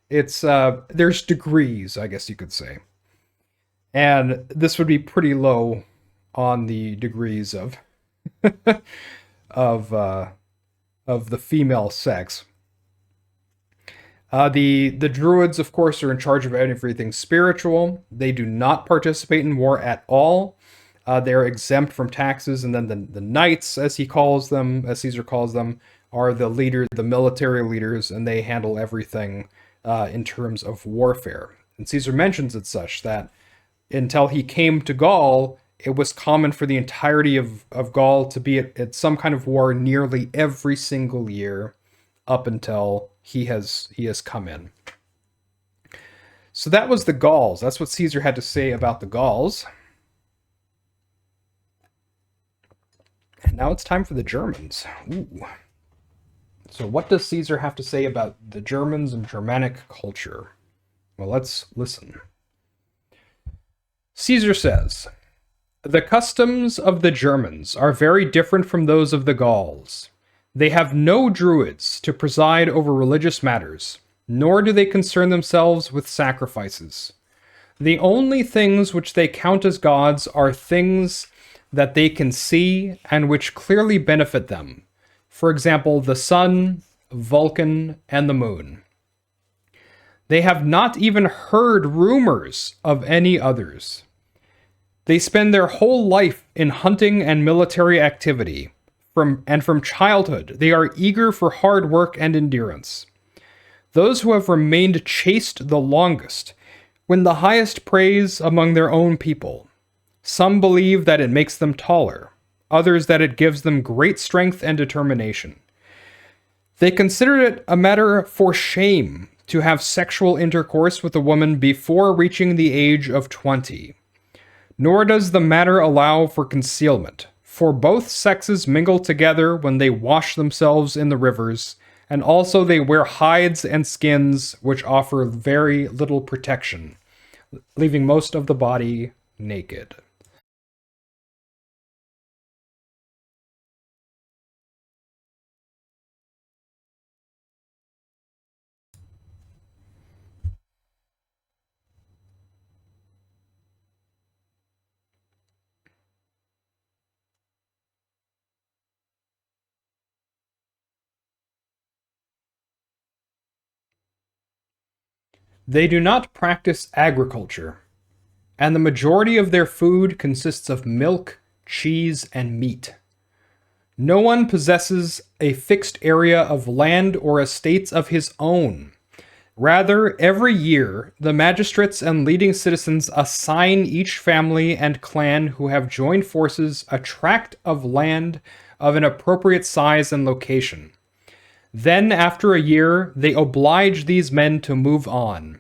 it's there's degrees, I guess you could say. And this would be pretty low on the degrees of of the female sex. The Druids, of course, are in charge of everything spiritual. They do not participate in war at all. They're exempt from taxes, and then the knights, as Caesar calls them, are the military leaders, and they handle everything in terms of warfare. And Caesar mentions it such that until he came to Gaul, it was common for the entirety of Gaul to be at some kind of war nearly every single year up until he has come in. So that was the Gauls. That's what Caesar had to say about the Gauls. And now it's time for the Germans. Ooh. So what does Caesar have to say about the Germans and Germanic culture? Well, let's listen. Caesar says, "The customs of the Germans are very different from those of the Gauls. They have no druids to preside over religious matters, nor do they concern themselves with sacrifices. The only things which they count as gods are things that they can see and which clearly benefit them. For example, the sun, Vulcan, and the moon. They have not even heard rumors of any others. They spend their whole life in hunting and military activity. From childhood, they are eager for hard work and endurance. Those who have remained chaste the longest win the highest praise among their own people. Some believe that it makes them taller, others that it gives them great strength and determination. They consider it a matter for shame to have sexual intercourse with a woman before reaching the age of 20. Nor does the matter allow for concealment, for both sexes mingle together when they wash themselves in the rivers, and also they wear hides and skins which offer very little protection, leaving most of the body naked. They do not practice agriculture, and the majority of their food consists of milk, cheese, and meat. No one possesses a fixed area of land or estates of his own. Rather, every year, the magistrates and leading citizens assign each family and clan who have joined forces a tract of land of an appropriate size and location. Then, after a year, they oblige these men to move on.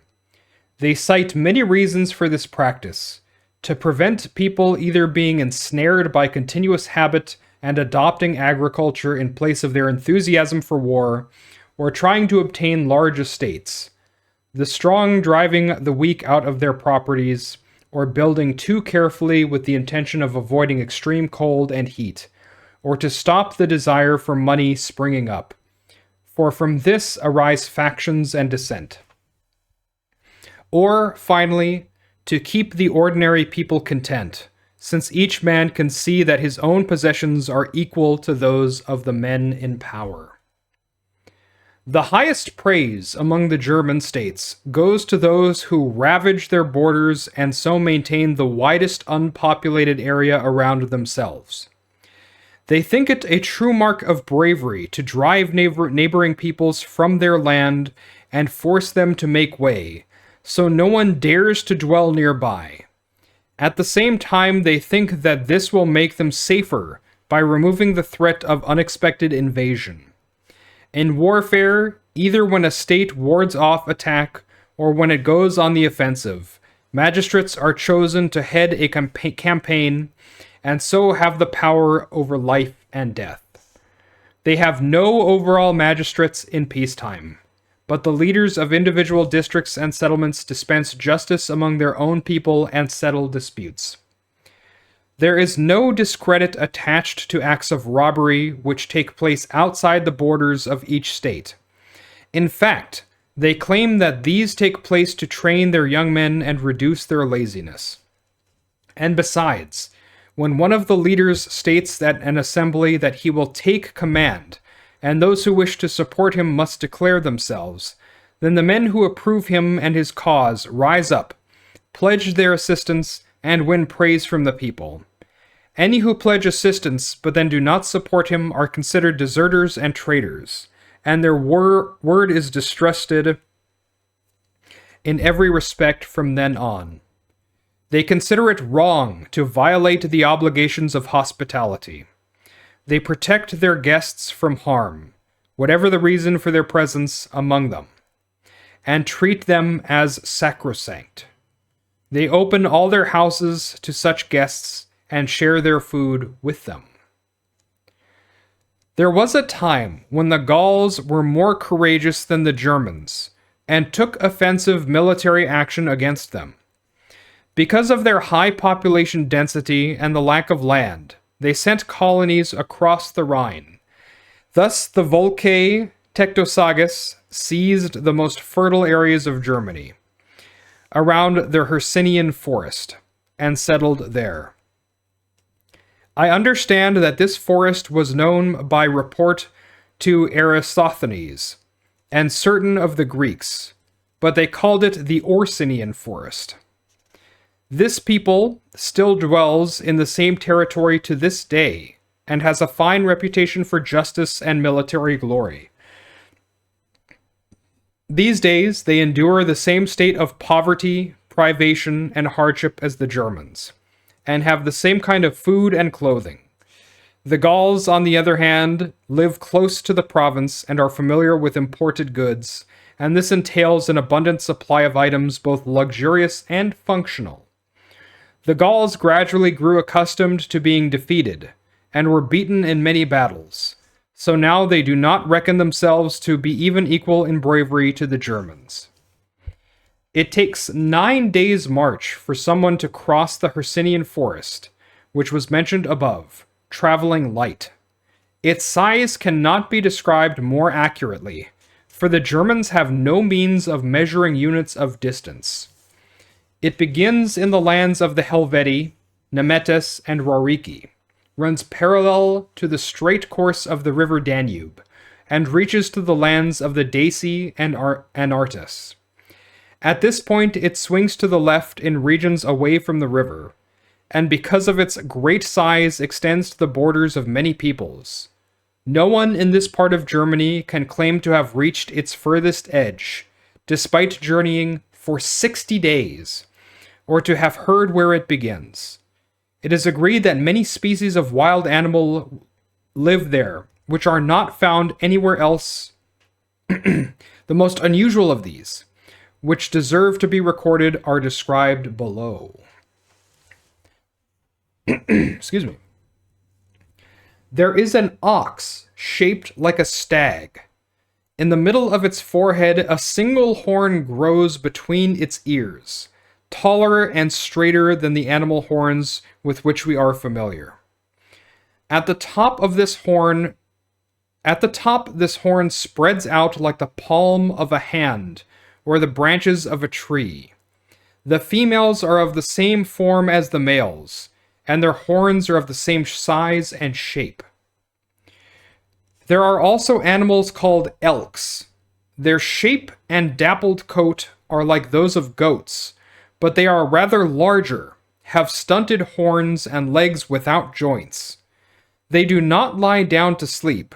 They cite many reasons for this practice: to prevent people either being ensnared by continuous habit and adopting agriculture in place of their enthusiasm for war, or trying to obtain large estates, the strong driving the weak out of their properties, or building too carefully with the intention of avoiding extreme cold and heat, or to stop the desire for money springing up. For from this arise factions and dissent. Or, finally, to keep the ordinary people content, since each man can see that his own possessions are equal to those of the men in power. The highest praise among the German states goes to those who ravage their borders and so maintain the widest unpopulated area around themselves. They think it a true mark of bravery to drive neighboring peoples from their land and force them to make way, so no one dares to dwell nearby. At the same time, they think that this will make them safer by removing the threat of unexpected invasion. In warfare, either when a state wards off attack or when it goes on the offensive, magistrates are chosen to head a campaign and so have the power over life and death. They have no overall magistrates in peacetime, but the leaders of individual districts and settlements dispense justice among their own people and settle disputes. There is no discredit attached to acts of robbery which take place outside the borders of each state. In fact, they claim that these take place to train their young men and reduce their laziness. And besides, when one of the leaders states at an assembly that he will take command, and those who wish to support him must declare themselves, then the men who approve him and his cause rise up, pledge their assistance, and win praise from the people. Any who pledge assistance but then do not support him are considered deserters and traitors, and their word is distrusted in every respect from then on. They consider it wrong to violate the obligations of hospitality. They protect their guests from harm, whatever the reason for their presence among them, and treat them as sacrosanct. They open all their houses to such guests and share their food with them. There was a time when the Gauls were more courageous than the Germans, and took offensive military action against them. Because of their high population density and the lack of land, they sent colonies across the Rhine. Thus, the Volcae Tectosagus seized the most fertile areas of Germany. around the Hercynian forest and settled there. I understand that this forest was known by report to Eratosthenes and certain of the Greeks, but they called it the Orsinian forest. This people still dwells in the same territory to this day and has a fine reputation for justice and military glory. These days, they endure the same state of poverty, privation, and hardship as the Germans, and have the same kind of food and clothing. The Gauls, on the other hand, live close to the province and are familiar with imported goods, and this entails an abundant supply of items both luxurious and functional. The Gauls gradually grew accustomed to being defeated, and were beaten in many battles, so now they do not reckon themselves to be even equal in bravery to the Germans. It takes 9 days' march for someone to cross the Hercynian forest, which was mentioned above, traveling light. Its size cannot be described more accurately, for the Germans have no means of measuring units of distance. It begins in the lands of the Helvetii, Nemetis, and Roriki, runs parallel to the straight course of the river Danube, and reaches to the lands of the Daci and Artis. At this point, it swings to the left in regions away from the river, and because of its great size extends to the borders of many peoples. No one in this part of Germany can claim to have reached its furthest edge, despite journeying for 60 days, or to have heard where it begins. It is agreed that many species of wild animal live there, which are not found anywhere else. The most unusual of these, which deserve to be recorded, are described below. Excuse me. There is an ox shaped like a stag. In the middle of its forehead, a single horn grows between its ears, taller and straighter than the animal horns with which we are familiar. At the top, this horn spreads out like the palm of a hand or the branches of a tree. The females are of the same form as the males, and their horns are of the same size and shape. There are also animals called elks. Their shape and dappled coat are like those of goats, but they are rather larger, have stunted horns and legs without joints. They do not lie down to sleep.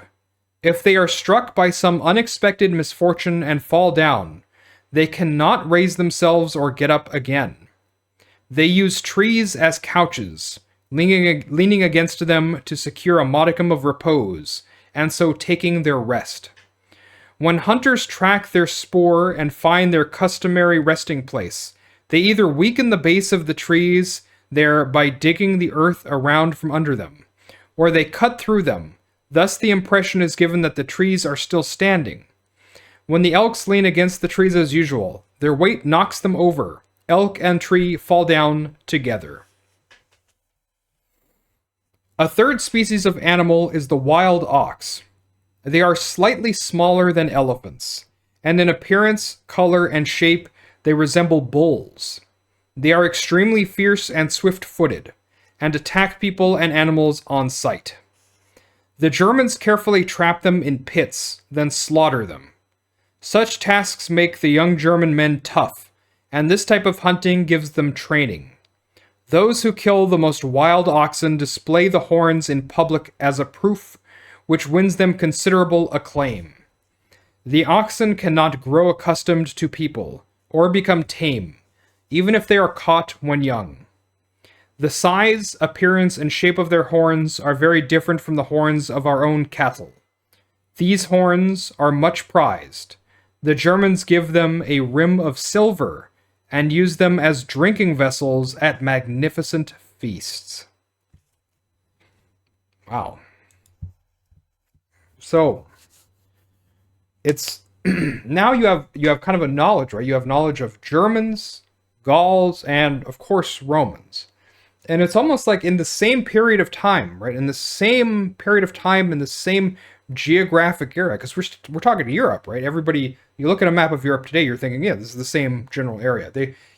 If they are struck by some unexpected misfortune and fall down, they cannot raise themselves or get up again. They use trees as couches, leaning against them to secure a modicum of repose, and so taking their rest. When hunters track their spoor and find their customary resting place, they either weaken the base of the trees there by digging the earth around from under them, or they cut through them. Thus the impression is given that the trees are still standing. When the elks lean against the trees as usual, their weight knocks them over. Elk and tree fall down together. A third species of animal is the wild ox. They are slightly smaller than elephants, and in appearance, color, and shape, they resemble bulls. They are extremely fierce and swift-footed, and attack people and animals on sight. The Germans carefully trap them in pits, then slaughter them. Such tasks make the young German men tough, and this type of hunting gives them training. Those who kill the most wild oxen display the horns in public as a proof, which wins them considerable acclaim. The oxen cannot grow accustomed to people, or become tame, even if they are caught when young. The size, appearance, and shape of their horns are very different from the horns of our own cattle. These horns are much prized. The Germans give them a rim of silver and use them as drinking vessels at magnificent feasts. Wow. So, it's now you have kind of a knowledge, right? You have knowledge of Germans, Gauls, and of course Romans. And it's almost like in the same period of time, right? In the same period of time, in the same geographic era, because we're talking Europe, right? Everybody, you look at a map of Europe today, you're thinking, yeah, this is the same general area.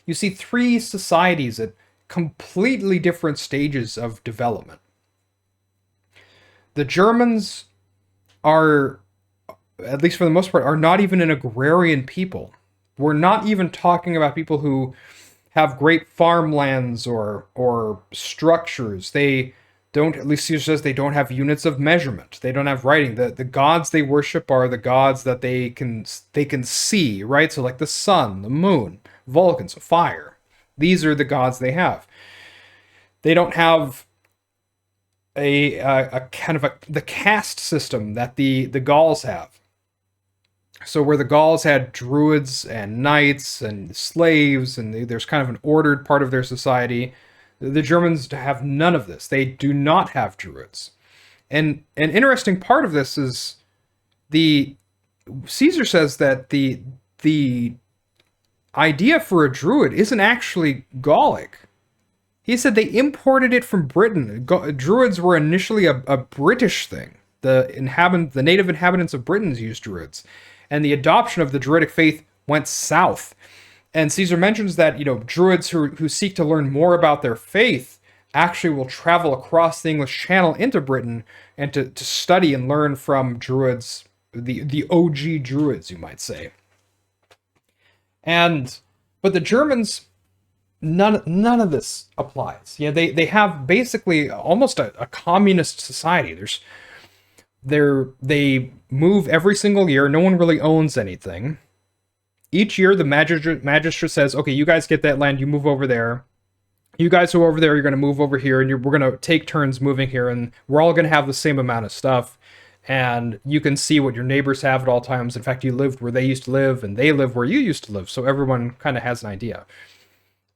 You see three societies at completely different stages of development. The Germans are, at least for the most part, are not even an agrarian people. We're not even talking about people who have great farmlands or structures. They don't, at least Caesar says, they don't have units of measurement. They don't have writing. The gods they worship are the gods that they can see, right? So like the sun, the moon, Vulcan, so fire. These are the gods they have. They don't have a kind of the caste system that the Gauls have. So where the Gauls had druids and knights and slaves, and there's kind of an ordered part of their society, the Germans have none of this. They do not have druids. And an interesting part of this is Caesar says that the idea for a druid isn't actually Gallic. He said they imported it from Britain. Druids were initially a British thing. The native inhabitants of Britain used druids. And the adoption of the Druidic faith went south. And Caesar mentions that, Druids who seek to learn more about their faith actually will travel across the English Channel into Britain and to study and learn from Druids, the OG Druids, you might say. But the Germans, none of this applies. They have basically almost a communist society. They move every single year. No one really owns anything. Each year, the magistrate says, okay, you guys get that land, you move over there. You guys who are over there, you're going to move over here, and we're going to take turns moving here, and we're all going to have the same amount of stuff. And you can see what your neighbors have at all times. In fact, you lived where they used to live, and they live where you used to live, so everyone kind of has an idea.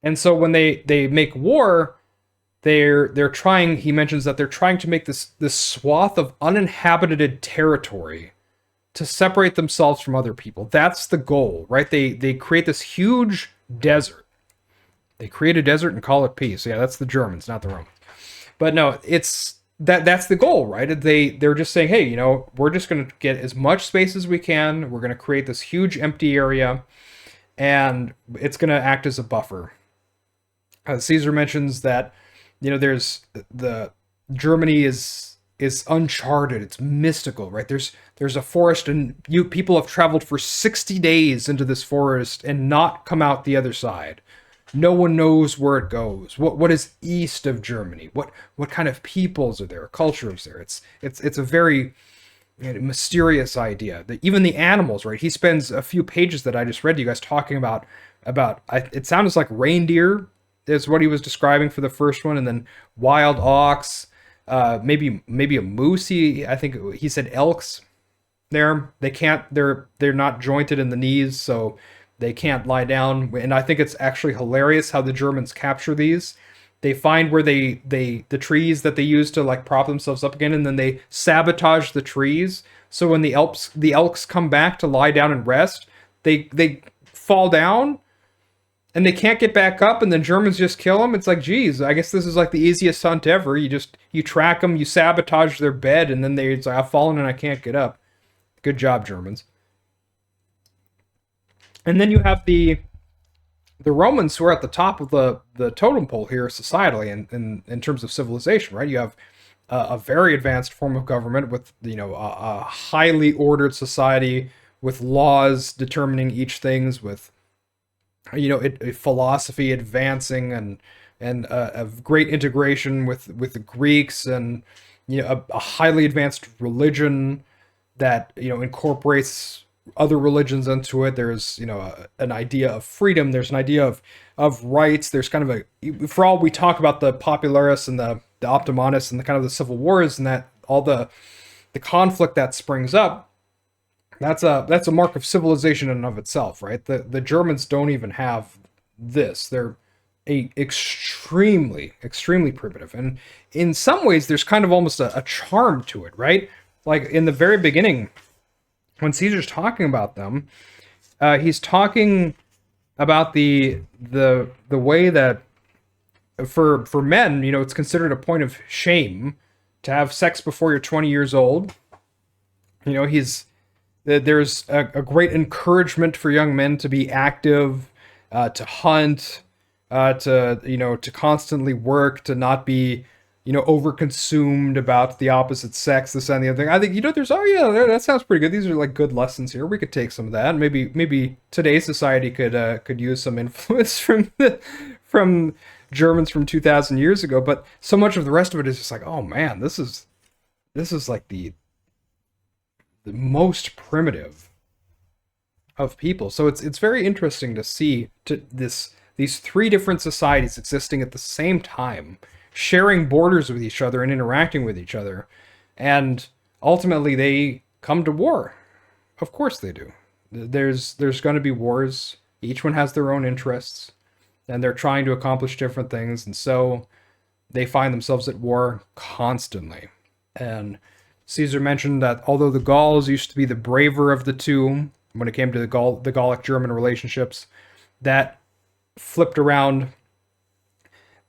And so when they make war, they're trying, he mentions that they're trying to make this swath of uninhabited territory to separate themselves from other people. That's the goal, right? They create this huge desert. They create a desert and call it peace. Yeah, that's the Germans, not the Romans. But no, that's the goal, right? They're just saying, hey, we're just going to get as much space as we can. We're going to create this huge empty area, and it's going to act as a buffer. Caesar mentions that there's Germany is uncharted. It's mystical, right? There's a forest, and people have traveled for 60 days into this forest and not come out the other side. No one knows where it goes. What is east of Germany? What kind of peoples are there? Cultures there? It's a very mysterious idea. Even the animals, right? He spends a few pages that I just read to you guys talking about. It sounds like reindeer is what he was describing for the first one, and then wild ox, maybe a moose. I think he said elks. They're not jointed in the knees, so they can't lie down. And I think it's actually hilarious how the Germans capture these. They find where the trees that they use to like prop themselves up again, and then they sabotage the trees. So when the elks come back to lie down and rest, they fall down and they can't get back up, and the Germans just kill them. It's like, geez, I guess this is like the easiest hunt ever. You track them, you sabotage their bed, and then it's like, I've fallen and I can't get up. Good job, Germans. And then you have the Romans, who are at the top of the totem pole here societally in terms of civilization, right? You have a very advanced form of government with a highly ordered society with laws determining each things, with a philosophy advancing and a great integration with the Greeks, and a highly advanced religion that incorporates other religions into it. There's an idea of freedom. There's an idea of rights. There's kind of for all we talk about the popularis and the optimatus and the kind of the civil wars and that all the conflict that springs up. That's a mark of civilization in and of itself, right? The Germans don't even have this. They're extremely primitive, and in some ways there's kind of almost a charm to it, right? Like in the very beginning, when Caesar's talking about them, he's talking about the way that for men, it's considered a point of shame to have sex before you're 20 years old. He's there's a great encouragement for young men to be active, to hunt, to constantly work, to not be overconsumed about the opposite sex, this and the other thing. I think there's that sounds pretty good. These are like good lessons here. We could take some of that. Maybe today's society could use some influence from Germans from 2,000 years ago. But so much of the rest of it is just like, oh man, this is like the most primitive of people. So it's very interesting to see these three different societies existing at the same time, sharing borders with each other and interacting with each other, and ultimately they come to war. Of course they do. There's going to be wars. Each one has their own interests, and they're trying to accomplish different things, and so they find themselves at war constantly. And Caesar mentioned that although the Gauls used to be the braver of the two when it came to the Gallic-German relationships, that flipped around,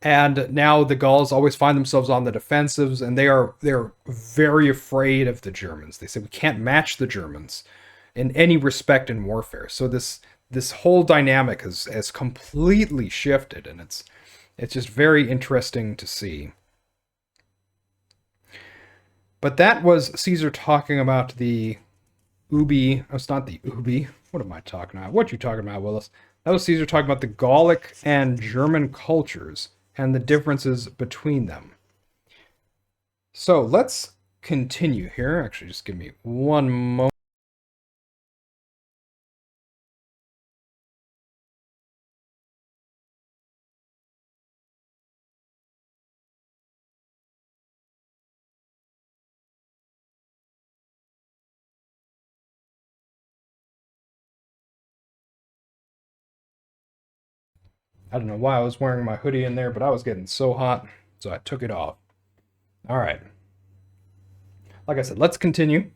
and now the Gauls always find themselves on the defensives, and they're very afraid of the Germans. They say we can't match the Germans in any respect in warfare. So this whole dynamic has completely shifted, and it's just very interesting to see. But that was Caesar talking about the Ubi. Oh, it's not the Ubi. What am I talking about? What you talking about, Willis? That was Caesar talking about the Gallic and German cultures and the differences between them. So let's continue here. Actually, just give me one moment. I don't know why I was wearing my hoodie in there, but I was getting so hot, so I took it off. All right. Like I said, let's continue.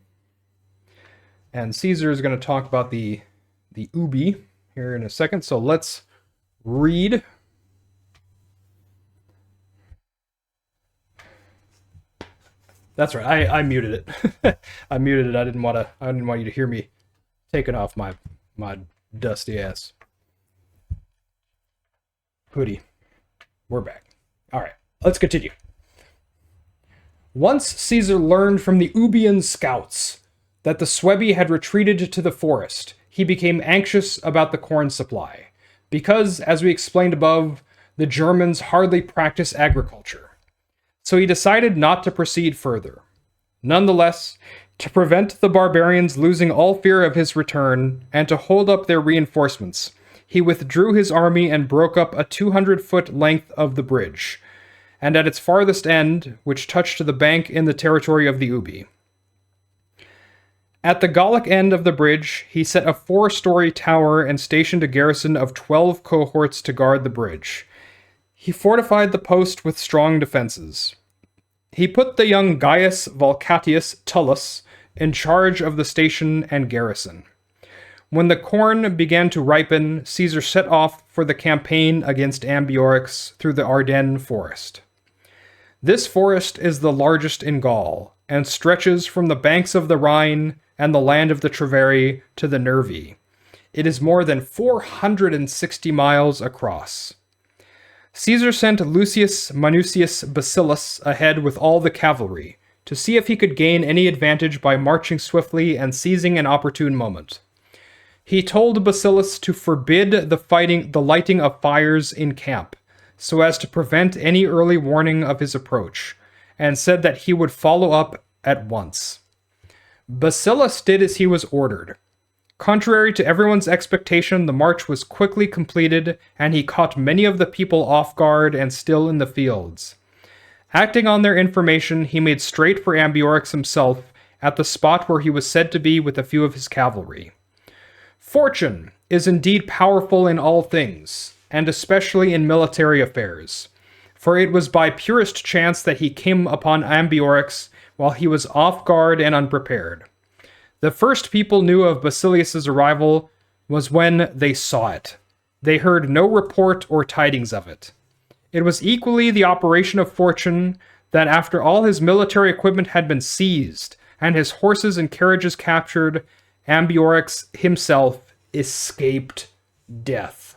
And Caesar is going to talk about the Ubi here in a second. So let's read. That's right. I muted it. I muted it. I didn't want you to hear me taking off my dusty ass hoodie. We're back. All right. Let's continue. Once Caesar learned from the Ubian scouts that the Suebi had retreated to the forest, he became anxious about the corn supply, because, as we explained above, the Germans hardly practice agriculture. So he decided not to proceed further. Nonetheless, to prevent the barbarians losing all fear of his return, and to hold up their reinforcements, he withdrew his army and broke up a 200-foot length of the bridge, and at its farthest end, which touched the bank in the territory of the Ubi. At the Gallic end of the bridge, he set a 4-story tower and stationed a garrison of 12 cohorts to guard the bridge. He fortified the post with strong defenses. He put the young Gaius Volcatius Tullus in charge of the station and garrison. When the corn began to ripen, Caesar set off for the campaign against Ambiorix through the Ardennes forest. This forest is the largest in Gaul, and stretches from the banks of the Rhine and the land of the Treveri to the Nervi. It is more than 460 miles across. Caesar sent Lucius Minucius Bacillus ahead with all the cavalry, to see if he could gain any advantage by marching swiftly and seizing an opportune moment. He told Bacillus to forbid the lighting of fires in camp, so as to prevent any early warning of his approach, and said that he would follow up at once. Bacillus did as he was ordered. Contrary to everyone's expectation, the march was quickly completed, and he caught many of the people off guard and still in the fields. Acting on their information, he made straight for Ambiorix himself, at the spot where he was said to be with a few of his cavalry. Fortune is indeed powerful in all things, and especially in military affairs, for it was by purest chance that he came upon Ambiorix while he was off guard and unprepared. The first people knew of Basilis's arrival was when they saw it. They heard no report or tidings of it. It was equally the operation of fortune that after all his military equipment had been seized and his horses and carriages captured, Ambiorix himself escaped death.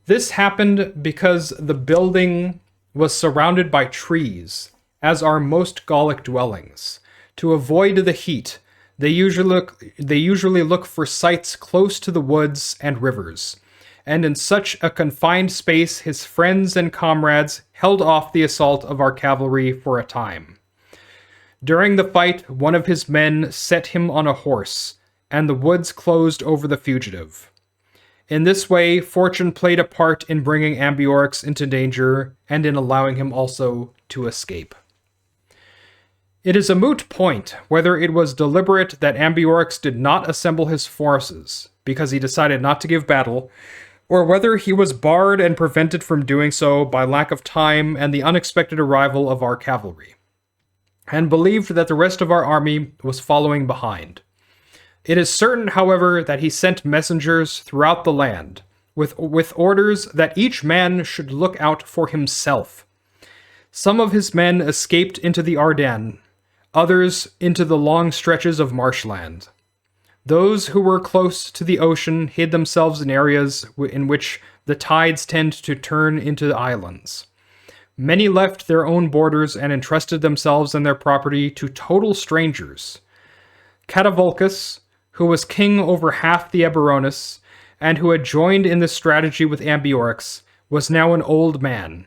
This happened because the building was surrounded by trees, as are most Gallic dwellings. To avoid the heat, they usually look for sites close to the woods and rivers, and in such a confined space his friends and comrades held off the assault of our cavalry for a time. During the fight, one of his men set him on a horse, and the woods closed over the fugitive. In this way, fortune played a part in bringing Ambiorix into danger and in allowing him also to escape. It is a moot point whether it was deliberate that Ambiorix did not assemble his forces because he decided not to give battle, or whether he was barred and prevented from doing so by lack of time and the unexpected arrival of our cavalry, and believed that the rest of our army was following behind. It is certain, however, that he sent messengers throughout the land, with orders that each man should look out for himself. Some of his men escaped into the Ardennes, others into the long stretches of marshland. Those who were close to the ocean hid themselves in areas in which the tides tend to turn into islands. Many left their own borders and entrusted themselves and their property to total strangers. Catavolcus, who was king over half the Eburones, and who had joined in this strategy with Ambiorix, was now an old man.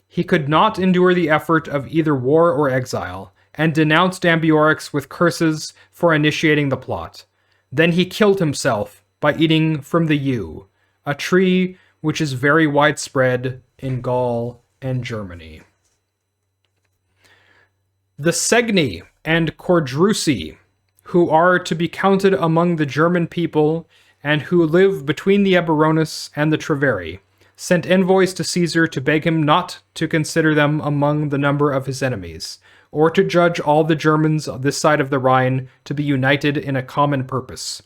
He could not endure the effort of either war or exile, and denounced Ambiorix with curses for initiating the plot. Then he killed himself by eating from the yew, a tree which is very widespread in Gaul and Germany. The Segni and Cordrusi, who are to be counted among the German people and who live between the Eburones and the Treveri, sent envoys to Caesar to beg him not to consider them among the number of his enemies, or to judge all the Germans on this side of the Rhine to be united in a common purpose.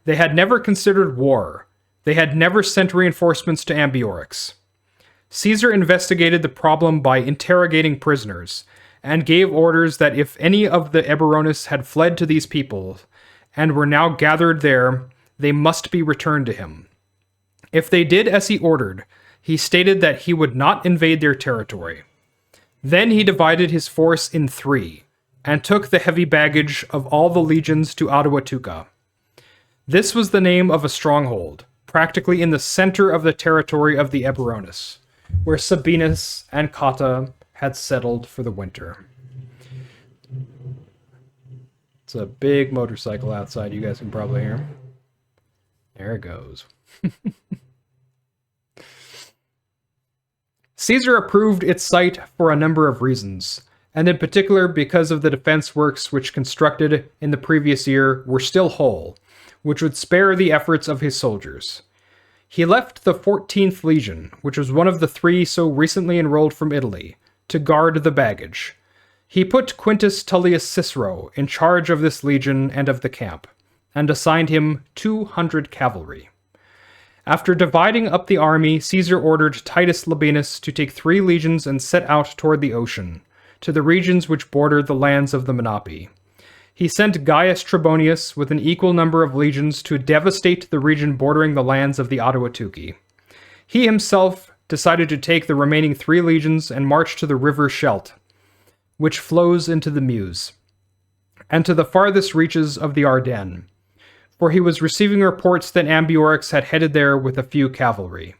They had never considered war. They had never sent reinforcements to Ambiorix. Caesar investigated the problem by interrogating prisoners, and gave orders that if any of the Eburones had fled to these people, and were now gathered there, they must be returned to him. If they did as he ordered, he stated that he would not invade their territory. Then he divided his force in 3, and took the heavy baggage of all the legions to Aduatuca. This was the name of a stronghold, practically in the center of the territory of the Eburones, where Sabinus and Cotta had settled for the winter. It's a big motorcycle outside, you guys can probably hear. There it goes. Caesar approved its site for a number of reasons, and in particular because of the defense works which constructed in the previous year were still whole, which would spare the efforts of his soldiers. He left the 14th Legion, which was one of the 3 so recently enrolled from Italy, to guard the baggage. He put Quintus Tullius Cicero in charge of this legion and of the camp, and assigned him 200 cavalry. After dividing up the army, Caesar ordered Titus Labienus to take 3 legions and set out toward the ocean, to the regions which bordered the lands of the Menapii. He sent Gaius Trebonius with an equal number of legions to devastate the region bordering the lands of the Aduatuci. He himself decided to take the remaining 3 legions and march to the river Scheldt, which flows into the Meuse, and to the farthest reaches of the Ardennes, for he was receiving reports that Ambiorix had headed there with a few cavalry.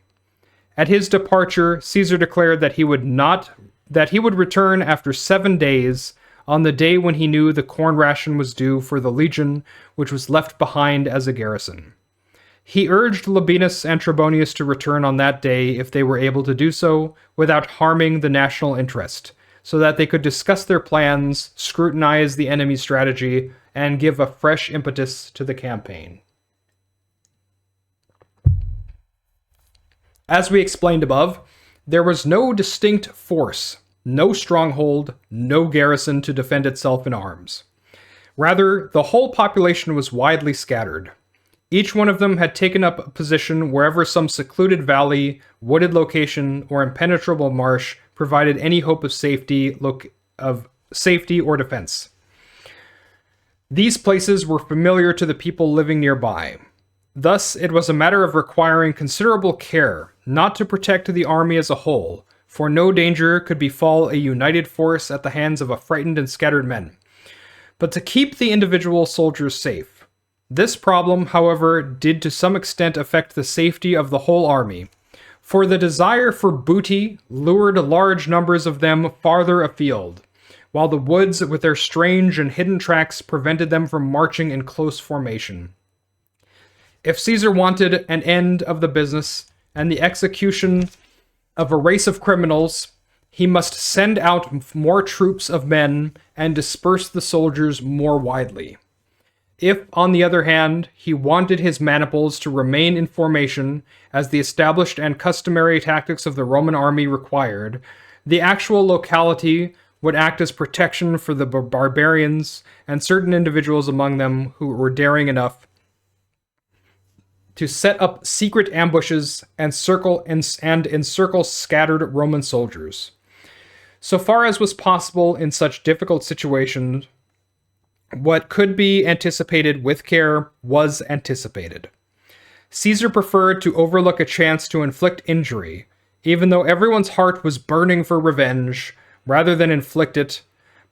At his departure, Caesar declared that he would return after 7 days, on the day when he knew the corn ration was due for the legion which was left behind as a garrison. He urged Labienus and Trebonius to return on that day if they were able to do so without harming the national interest, so that they could discuss their plans, scrutinize the enemy's strategy, and give a fresh impetus to the campaign. As we explained above, there was no distinct force, no stronghold, no garrison to defend itself in arms. Rather, the whole population was widely scattered. Each one of them had taken up a position wherever some secluded valley, wooded location, or impenetrable marsh provided any hope of safety or defense. These places were familiar to the people living nearby. Thus, it was a matter of requiring considerable care not to protect the army as a whole, for no danger could befall a united force at the hands of a frightened and scattered men, but to keep the individual soldiers safe. This problem, however, did to some extent affect the safety of the whole army, for the desire for booty lured large numbers of them farther afield, while the woods with their strange and hidden tracks prevented them from marching in close formation. If Caesar wanted an end of the business and the execution of a race of criminals, he must send out more troops of men and disperse the soldiers more widely. If, on the other hand, he wanted his maniples to remain in formation, as the established and customary tactics of the Roman army required, the actual locality would act as protection for the barbarians and certain individuals among them who were daring enough to set up secret ambushes and encircle scattered Roman soldiers. So far as was possible in such difficult situations, what could be anticipated with care was anticipated. Caesar preferred to overlook a chance to inflict injury, even though everyone's heart was burning for revenge, rather than inflict it,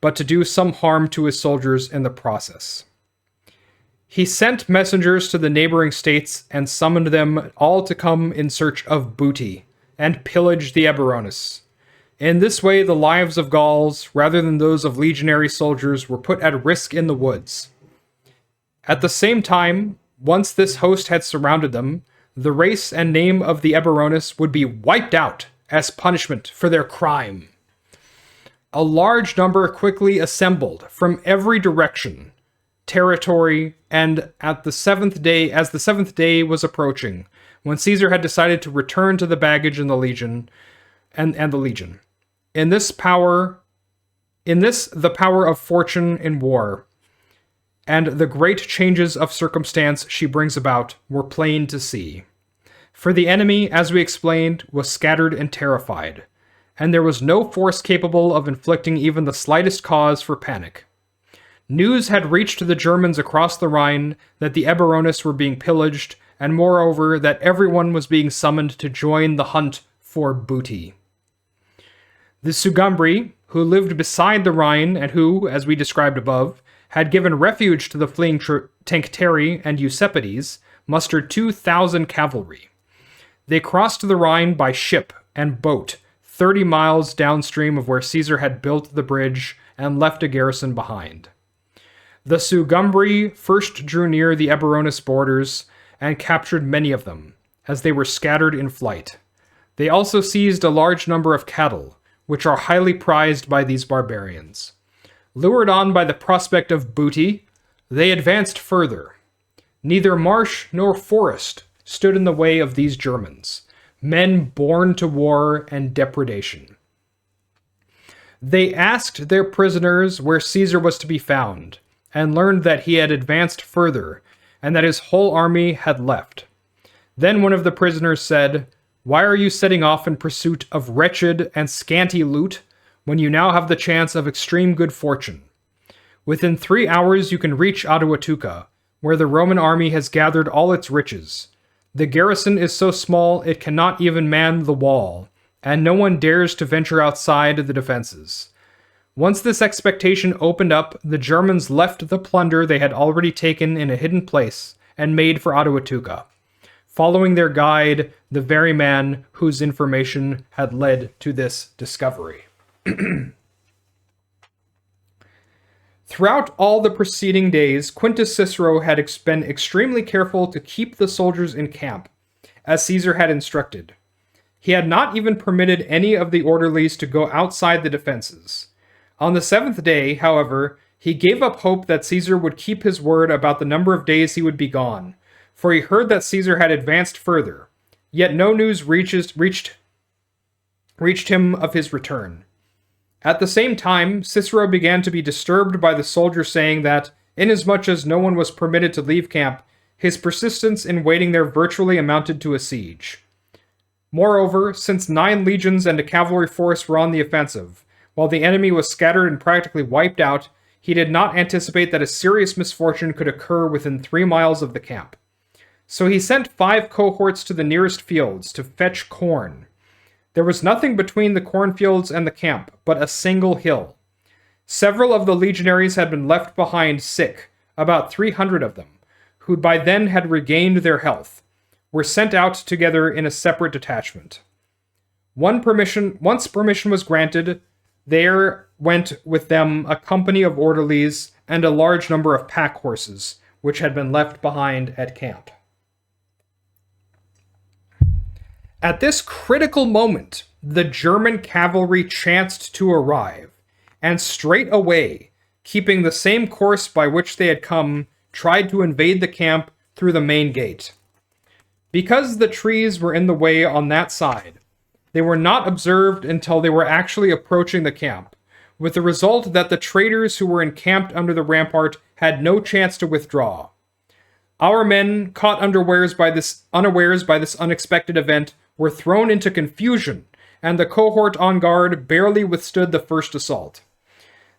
but to do some harm to his soldiers in the process. He sent messengers to the neighboring states and summoned them all to come in search of booty and pillage the Eburones. In this way, the lives of Gauls, rather than those of legionary soldiers, were put at risk in the woods. At the same time, once this host had surrounded them, the race and name of the Eburones would be wiped out as punishment for their crime. A large number quickly assembled from every direction, territory, and as the seventh day was approaching, when Caesar had decided to return to the baggage in the legion, and the legion. In this, the power of fortune in war, and the great changes of circumstance she brings about, were plain to see. For the enemy, as we explained, was scattered and terrified, and there was no force capable of inflicting even the slightest cause for panic. News had reached the Germans across the Rhine that the Eburones were being pillaged, and moreover that everyone was being summoned to join the hunt for booty. The Sugambri, who lived beside the Rhine and who, as we described above, had given refuge to the fleeing Tencteri and Euseppides, mustered 2,000 cavalry. They crossed the Rhine by ship and boat 30 miles downstream of where Caesar had built the bridge and left a garrison behind. The Sugambri first drew near the Eburones borders and captured many of them, as they were scattered in flight. They also seized a large number of cattle, which are highly prized by these barbarians. Lured on by the prospect of booty, they advanced further. Neither marsh nor forest stood in the way of these Germans, men born to war and depredation. They asked their prisoners where Caesar was to be found, and learned that he had advanced further, and that his whole army had left. Then one of the prisoners said, "Why are you setting off in pursuit of wretched and scanty loot, when you now have the chance of extreme good fortune? Within 3 hours you can reach Aduatuca, where the Roman army has gathered all its riches. The garrison is so small it cannot even man the wall, and no one dares to venture outside the defenses." Once this expectation opened up, the Germans left the plunder they had already taken in a hidden place and made for Aduatuca, following their guide, the very man whose information had led to this discovery. Throughout all the preceding days, Quintus Cicero had been extremely careful to keep the soldiers in camp, as Caesar had instructed. He had not even permitted any of the orderlies to go outside the defenses. On the 7th day, however, he gave up hope that Caesar would keep his word about the number of days he would be gone, for he heard that Caesar had advanced further, yet no news reached him of his return. At the same time, Cicero began to be disturbed by the soldiers saying that, inasmuch as no one was permitted to leave camp, his persistence in waiting there virtually amounted to a siege. Moreover, since 9 legions and a cavalry force were on the offensive, while the enemy was scattered and practically wiped out, he did not anticipate that a serious misfortune could occur within 3 miles of the camp. So he sent 5 cohorts to the nearest fields to fetch corn. There was nothing between the cornfields and the camp, but a single hill. Several of the legionaries had been left behind sick, about 300 of them, who by then had regained their health, were sent out together in a separate detachment. Once permission was granted, there went with them a company of orderlies and a large number of pack horses, which had been left behind at camp. At this critical moment, the German cavalry chanced to arrive, and straight away, keeping the same course by which they had come, tried to invade the camp through the main gate. Because the trees were in the way on that side, they were not observed until they were actually approaching the camp, with the result that the traitors who were encamped under the rampart had no chance to withdraw. Our men, caught unawares by this unexpected event, were thrown into confusion, and the cohort on guard barely withstood the first assault.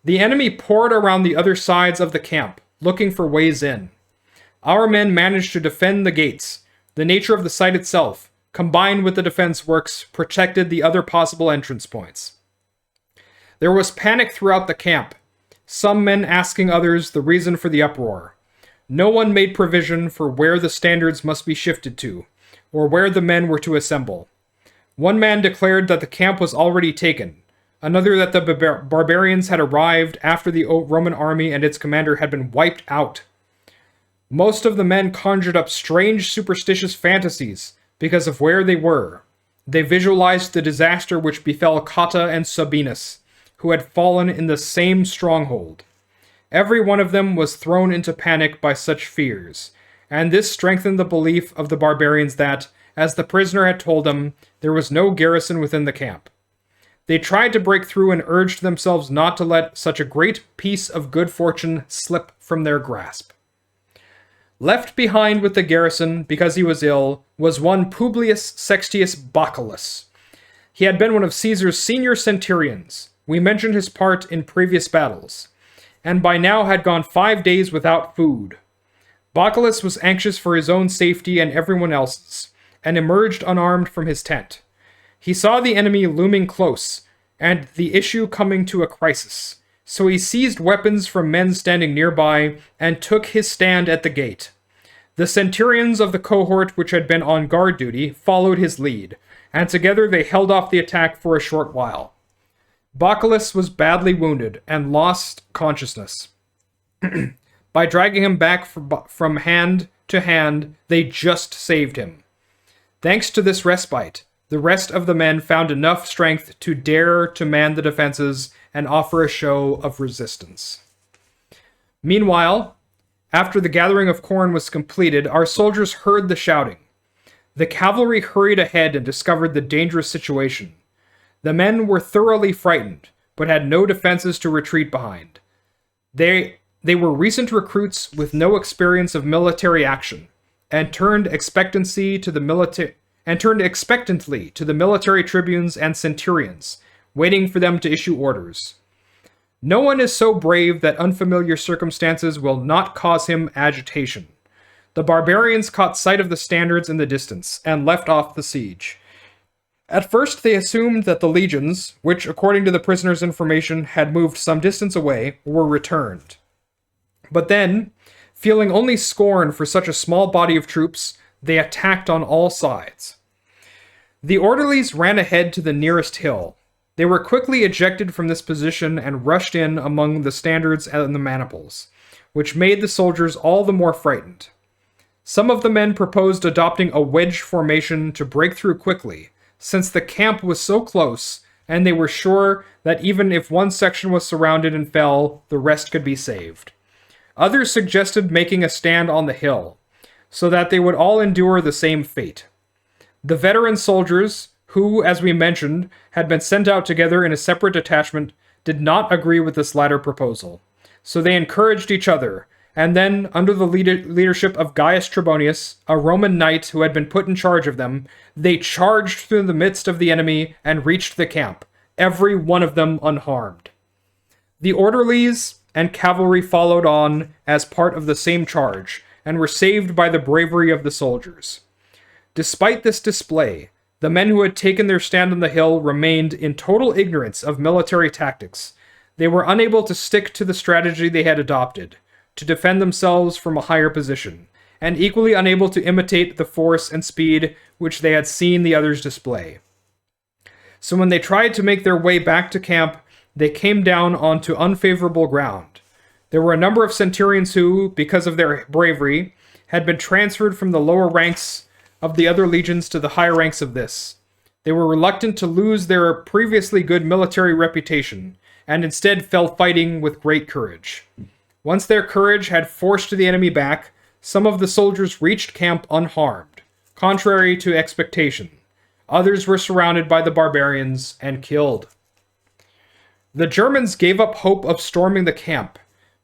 The enemy poured around the other sides of the camp, looking for ways in. Our men managed to defend the gates. The nature of the site itself, combined with the defense works, protected the other possible entrance points. There was panic throughout the camp, some men asking others the reason for the uproar. No one made provision for where the standards must be shifted to, or where the men were to assemble. One man declared that the camp was already taken, another that the barbarians had arrived after the Roman army and its commander had been wiped out. Most of the men conjured up strange superstitious fantasies because of where they were. They visualized the disaster which befell Cotta and Sabinus, who had fallen in the same stronghold. Every one of them was thrown into panic by such fears, and this strengthened the belief of the barbarians that, as the prisoner had told them, there was no garrison within the camp. They tried to break through and urged themselves not to let such a great piece of good fortune slip from their grasp. Left behind with the garrison, because he was ill, was one Publius Sextius Bacchus. He had been one of Caesar's senior centurions. We mentioned his part in previous battles, and by now had gone 5 days without food. Bacchus was anxious for his own safety and everyone else's, and emerged unarmed from his tent. He saw the enemy looming close, and the issue coming to a crisis. So he seized weapons from men standing nearby, and took his stand at the gate. The centurions of the cohort which had been on guard duty followed his lead, and together they held off the attack for a short while. Bacchus was badly wounded, and lost consciousness. By dragging him back from hand to hand, they just saved him. Thanks to this respite, the rest of the men found enough strength to dare to man the defenses and offer a show of resistance. Meanwhile, after the gathering of corn was completed, our soldiers heard the shouting. The cavalry hurried ahead and discovered the dangerous situation. The men were thoroughly frightened, but had no defenses to retreat behind. They were recent recruits with no experience of military action, and turned expectantly to the military tribunes and centurions, waiting for them to issue orders. No one is so brave that unfamiliar circumstances will not cause him agitation. The barbarians caught sight of the standards in the distance, and left off the siege. At first they assumed that the legions, which according to the prisoner's information had moved some distance away, were returned. But then, feeling only scorn for such a small body of troops, they attacked on all sides. The orderlies ran ahead to the nearest hill. They were quickly ejected from this position and rushed in among the standards and the maniples, which made the soldiers all the more frightened. Some of the men proposed adopting a wedge formation to break through quickly, since the camp was so close, and they were sure that even if one section was surrounded and fell, the rest could be saved. Others suggested making a stand on the hill, so that they would all endure the same fate. The veteran soldiers, who, as we mentioned, had been sent out together in a separate detachment, did not agree with this latter proposal, so they encouraged each other, and then, under the leadership of Gaius Trebonius, a Roman knight who had been put in charge of them, they charged through the midst of the enemy and reached the camp, every one of them unharmed. The orderlies and cavalry followed on as part of the same charge, and were saved by the bravery of the soldiers. Despite this display, the men who had taken their stand on the hill remained in total ignorance of military tactics. They were unable to stick to the strategy they had adopted, to defend themselves from a higher position, and equally unable to imitate the force and speed which they had seen the others display. So when they tried to make their way back to camp, they came down onto unfavorable ground. There were a number of centurions who, because of their bravery, had been transferred from the lower ranks of the other legions to the higher ranks of this. They were reluctant to lose their previously good military reputation, and instead fell fighting with great courage. Once their courage had forced the enemy back, some of the soldiers reached camp unharmed, contrary to expectation. Others were surrounded by the barbarians and killed. The Germans gave up hope of storming the camp,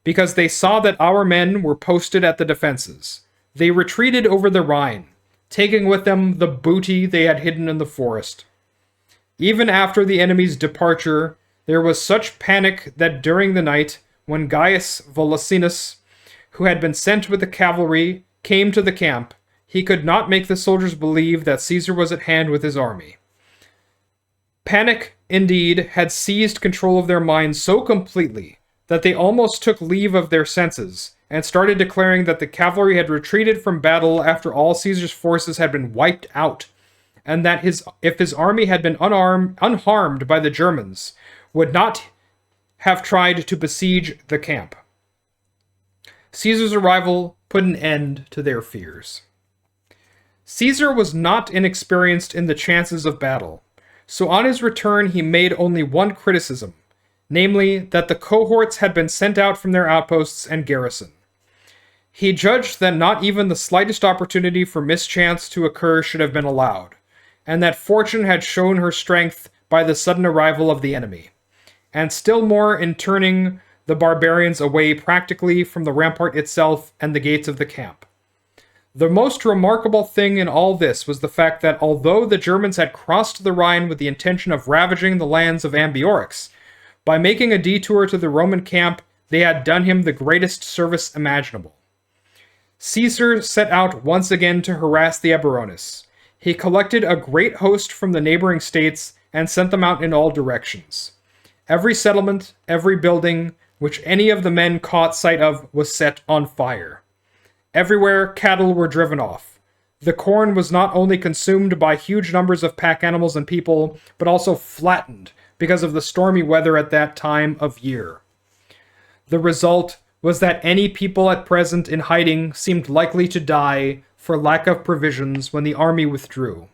because they saw that our men were posted at the defenses. They retreated over the Rhine, taking with them the booty they had hidden in the forest. Even after the enemy's departure, there was such panic that during the night, when Gaius Volusinus, who had been sent with the cavalry, came to the camp, he could not make the soldiers believe that Caesar was at hand with his army. Panic, indeed, had seized control of their minds so completely that they almost took leave of their senses, and started declaring that the cavalry had retreated from battle after all Caesar's forces had been wiped out, and that if his army had been unharmed by the Germans, would not have tried to besiege the camp. Caesar's arrival put an end to their fears. Caesar was not inexperienced in the chances of battle, so on his return he made only one criticism, namely that the cohorts had been sent out from their outposts and garrison. He judged that not even the slightest opportunity for mischance to occur should have been allowed, and that fortune had shown her strength by the sudden arrival of the enemy, and still more in turning the barbarians away practically from the rampart itself and the gates of the camp. The most remarkable thing in all this was the fact that although the Germans had crossed the Rhine with the intention of ravaging the lands of Ambiorix, by making a detour to the Roman camp, they had done him the greatest service imaginable. Caesar set out once again to harass the Eburones. He collected a great host from the neighboring states and sent them out in all directions. Every settlement, every building, which any of the men caught sight of was set on fire. Everywhere, cattle were driven off. The corn was not only consumed by huge numbers of pack animals and people, but also flattened because of the stormy weather at that time of year. The result was that any people at present in hiding seemed likely to die for lack of provisions when the army withdrew.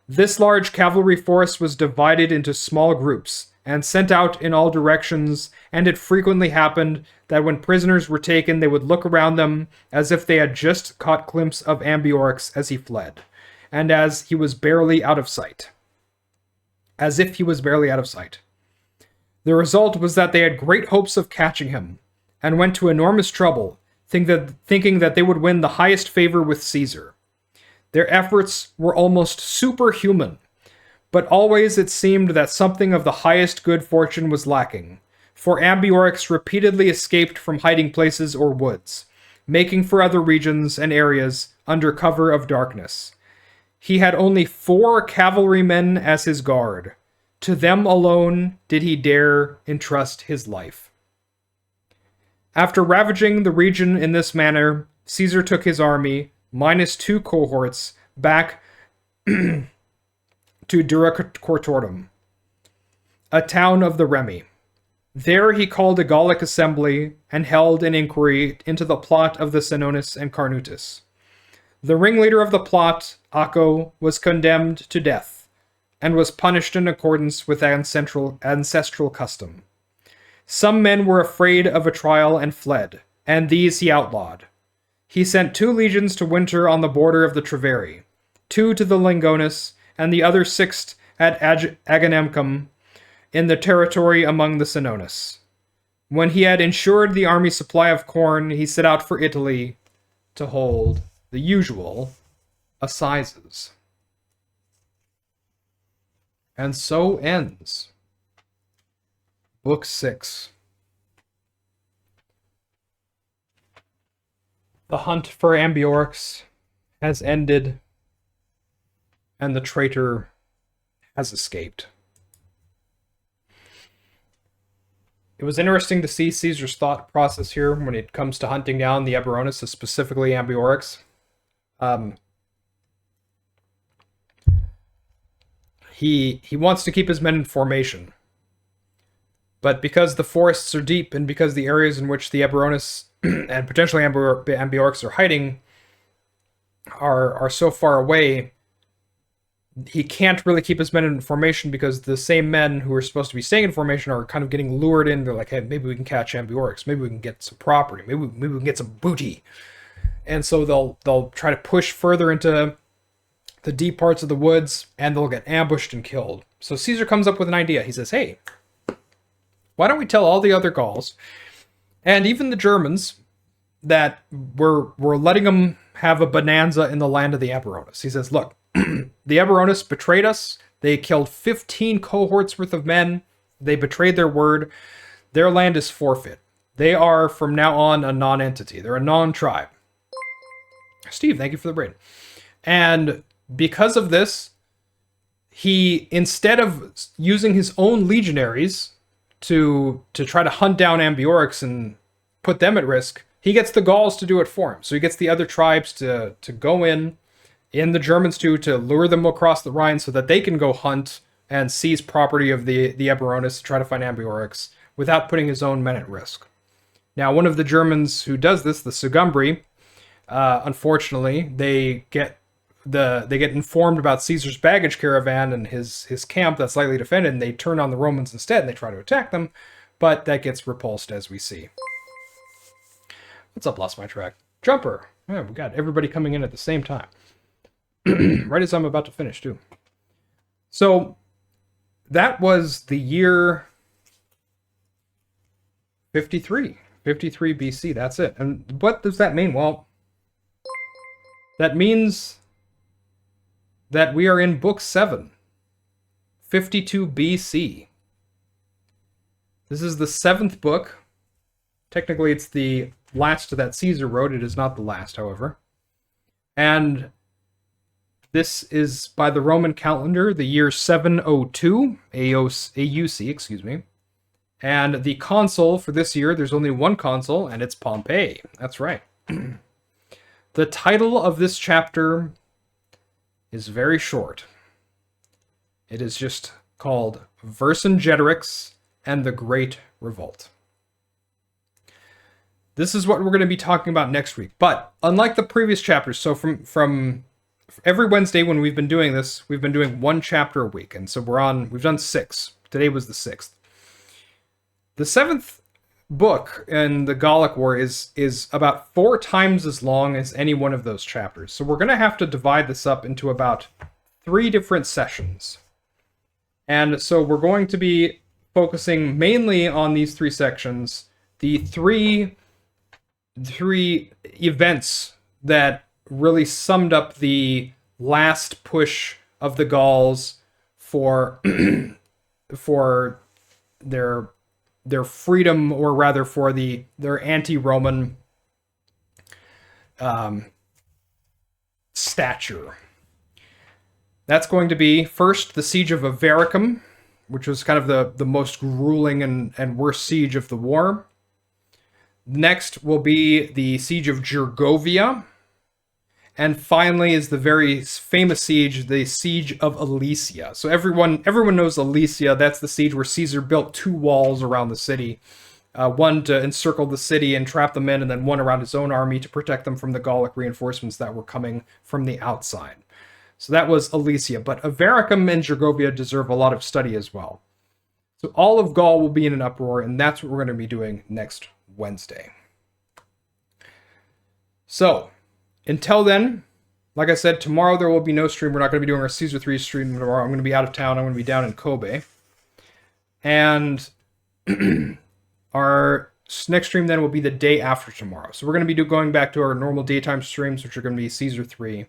This large cavalry force was divided into small groups and sent out in all directions, and it frequently happened that when prisoners were taken, they would look around them as if they had just caught glimpse of Ambiorix as he fled, and as he was barely out of sight. As if he was barely out of sight. The result was that they had great hopes of catching him, and went to enormous trouble, thinking that they would win the highest favor with Caesar. Their efforts were almost superhuman, but always it seemed that something of the highest good fortune was lacking, for Ambiorix repeatedly escaped from hiding places or woods, making for other regions and areas under cover of darkness. He had only 4 cavalrymen as his guard. To them alone did he dare entrust his life. After ravaging the region in this manner, Caesar took his army, minus 2 cohorts, back to Duracortorum, a town of the Remi. There he called a Gallic assembly and held an inquiry into the plot of the Senones and Carnutus. The ringleader of the plot, Acco, was condemned to death, and was punished in accordance with ancestral custom. Some men were afraid of a trial and fled, and these he outlawed. He sent 2 legions to winter on the border of the Treveri, 2 to the Lingonus, and the other 6 at Agamemnon in the territory among the Senones. When he had ensured the army supply of corn, he set out for Italy to hold the usual assizes. And so ends Book 6. The hunt for Ambiorix has ended, and the traitor has escaped. It was interesting to see Caesar's thought process here when it comes to hunting down the Eburones, specifically Ambiorix. He wants to keep his men in formation. But because the forests are deep, and because the areas in which the Eburones and potentially Ambiorix are hiding are so far away, he can't really keep his men in formation, because the same men who are supposed to be staying in formation are kind of getting lured in. They're like, hey, maybe we can catch Ambiorix. Maybe we can get some property. Maybe we can get some booty. And so they'll try to push further into the deep parts of the woods, and they'll get ambushed and killed. So Caesar comes up with an idea. He says, hey, why don't we tell all the other Gauls, and even the Germans, that we're letting them have a bonanza in the land of the Eburones. He says, look, the Eburones betrayed us. They killed 15 cohorts worth of men. They betrayed their word. Their land is forfeit. They are, from now on, a non-entity. They're a non-tribe. Steve, thank you for the brain. And because of this, he, instead of using his own legionaries to try to hunt down Ambiorix and put them at risk, he gets the Gauls to do it for him. So he gets the other tribes to go in the Germans too, to lure them across the Rhine so that they can go hunt and seize property of the Eburones to try to find Ambiorix without putting his own men at risk. Now, one of the Germans who does this, the Sugumbri, unfortunately, they get informed about Caesar's baggage caravan and his camp that's lightly defended, and they turn on the Romans instead, and they try to attack them, but that gets repulsed, as we see. What's up, Lost My Track? Jumper! Yeah, we got everybody coming in at the same time. Right as I'm about to finish, too. So, that was the year 53 BC, that's it. And what does that mean? Well, that means that we are in Book 7, 52 BC. This is the 7th book. Technically, it's the last that Caesar wrote. It is not the last, however. And this is, by the Roman calendar, the year 702, AUC, excuse me. And the consul for this year, there's only one consul, and it's Pompey. That's right. The title of this chapter is very short. It is just called Vercingetorix and the Great Revolt. This is what we're going to be talking about next week. But unlike the previous chapters, so from every Wednesday when we've been doing this, we've been doing one chapter a week. And so we've done 6. Today was the 6th. The 7th book in the Gallic War is about 4 times as long as any one of those chapters. So we're going to have to divide this up into about 3 different sessions. And so we're going to be focusing mainly on these 3 sections, the three events that really summed up the last push of the Gauls for their freedom, or rather for their anti-Roman stature. That's going to be, first, the siege of Avaricum, which was kind of the most grueling and worst siege of the war. Next will be the siege of Gergovia. And finally is the very famous siege, the siege of Alesia. So everyone knows Alesia. That's the siege where Caesar built 2 walls around the city. One to encircle the city and trap them in, and then one around his own army to protect them from the Gallic reinforcements that were coming from the outside. So that was Alesia. But Avaricum and Gergovia deserve a lot of study as well. So all of Gaul will be in an uproar, and that's what we're going to be doing next Wednesday. So, until then, like I said, tomorrow there will be no stream. We're not going to be doing our Caesar 3 stream tomorrow. I'm going to be out of town. I'm going to be down in Kobe. And Our next stream then will be the day after tomorrow. So we're going to be going back to our normal daytime streams, which are going to be Caesar 3.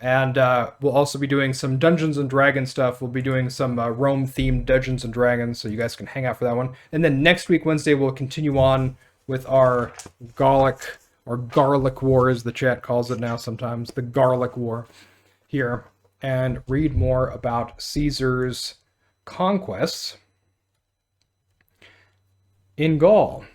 And we'll also be doing some Dungeons and Dragons stuff. We'll be doing some Rome-themed Dungeons and Dragons, so you guys can hang out for that one. And then next week, Wednesday, we'll continue on with our Gallic, or Garlic War, as the chat calls it now sometimes, the Garlic War here, and read more about Caesar's conquests in Gaul.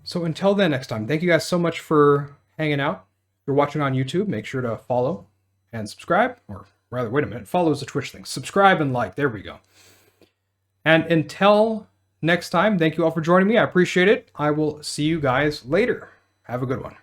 So until then, next time, thank you guys so much for hanging out. If you're watching on YouTube, make sure to follow and subscribe, or rather, wait a minute, follow is a Twitch thing. Subscribe and like, there we go. And until next time, thank you all for joining me. I appreciate it. I will see you guys later. Have a good one.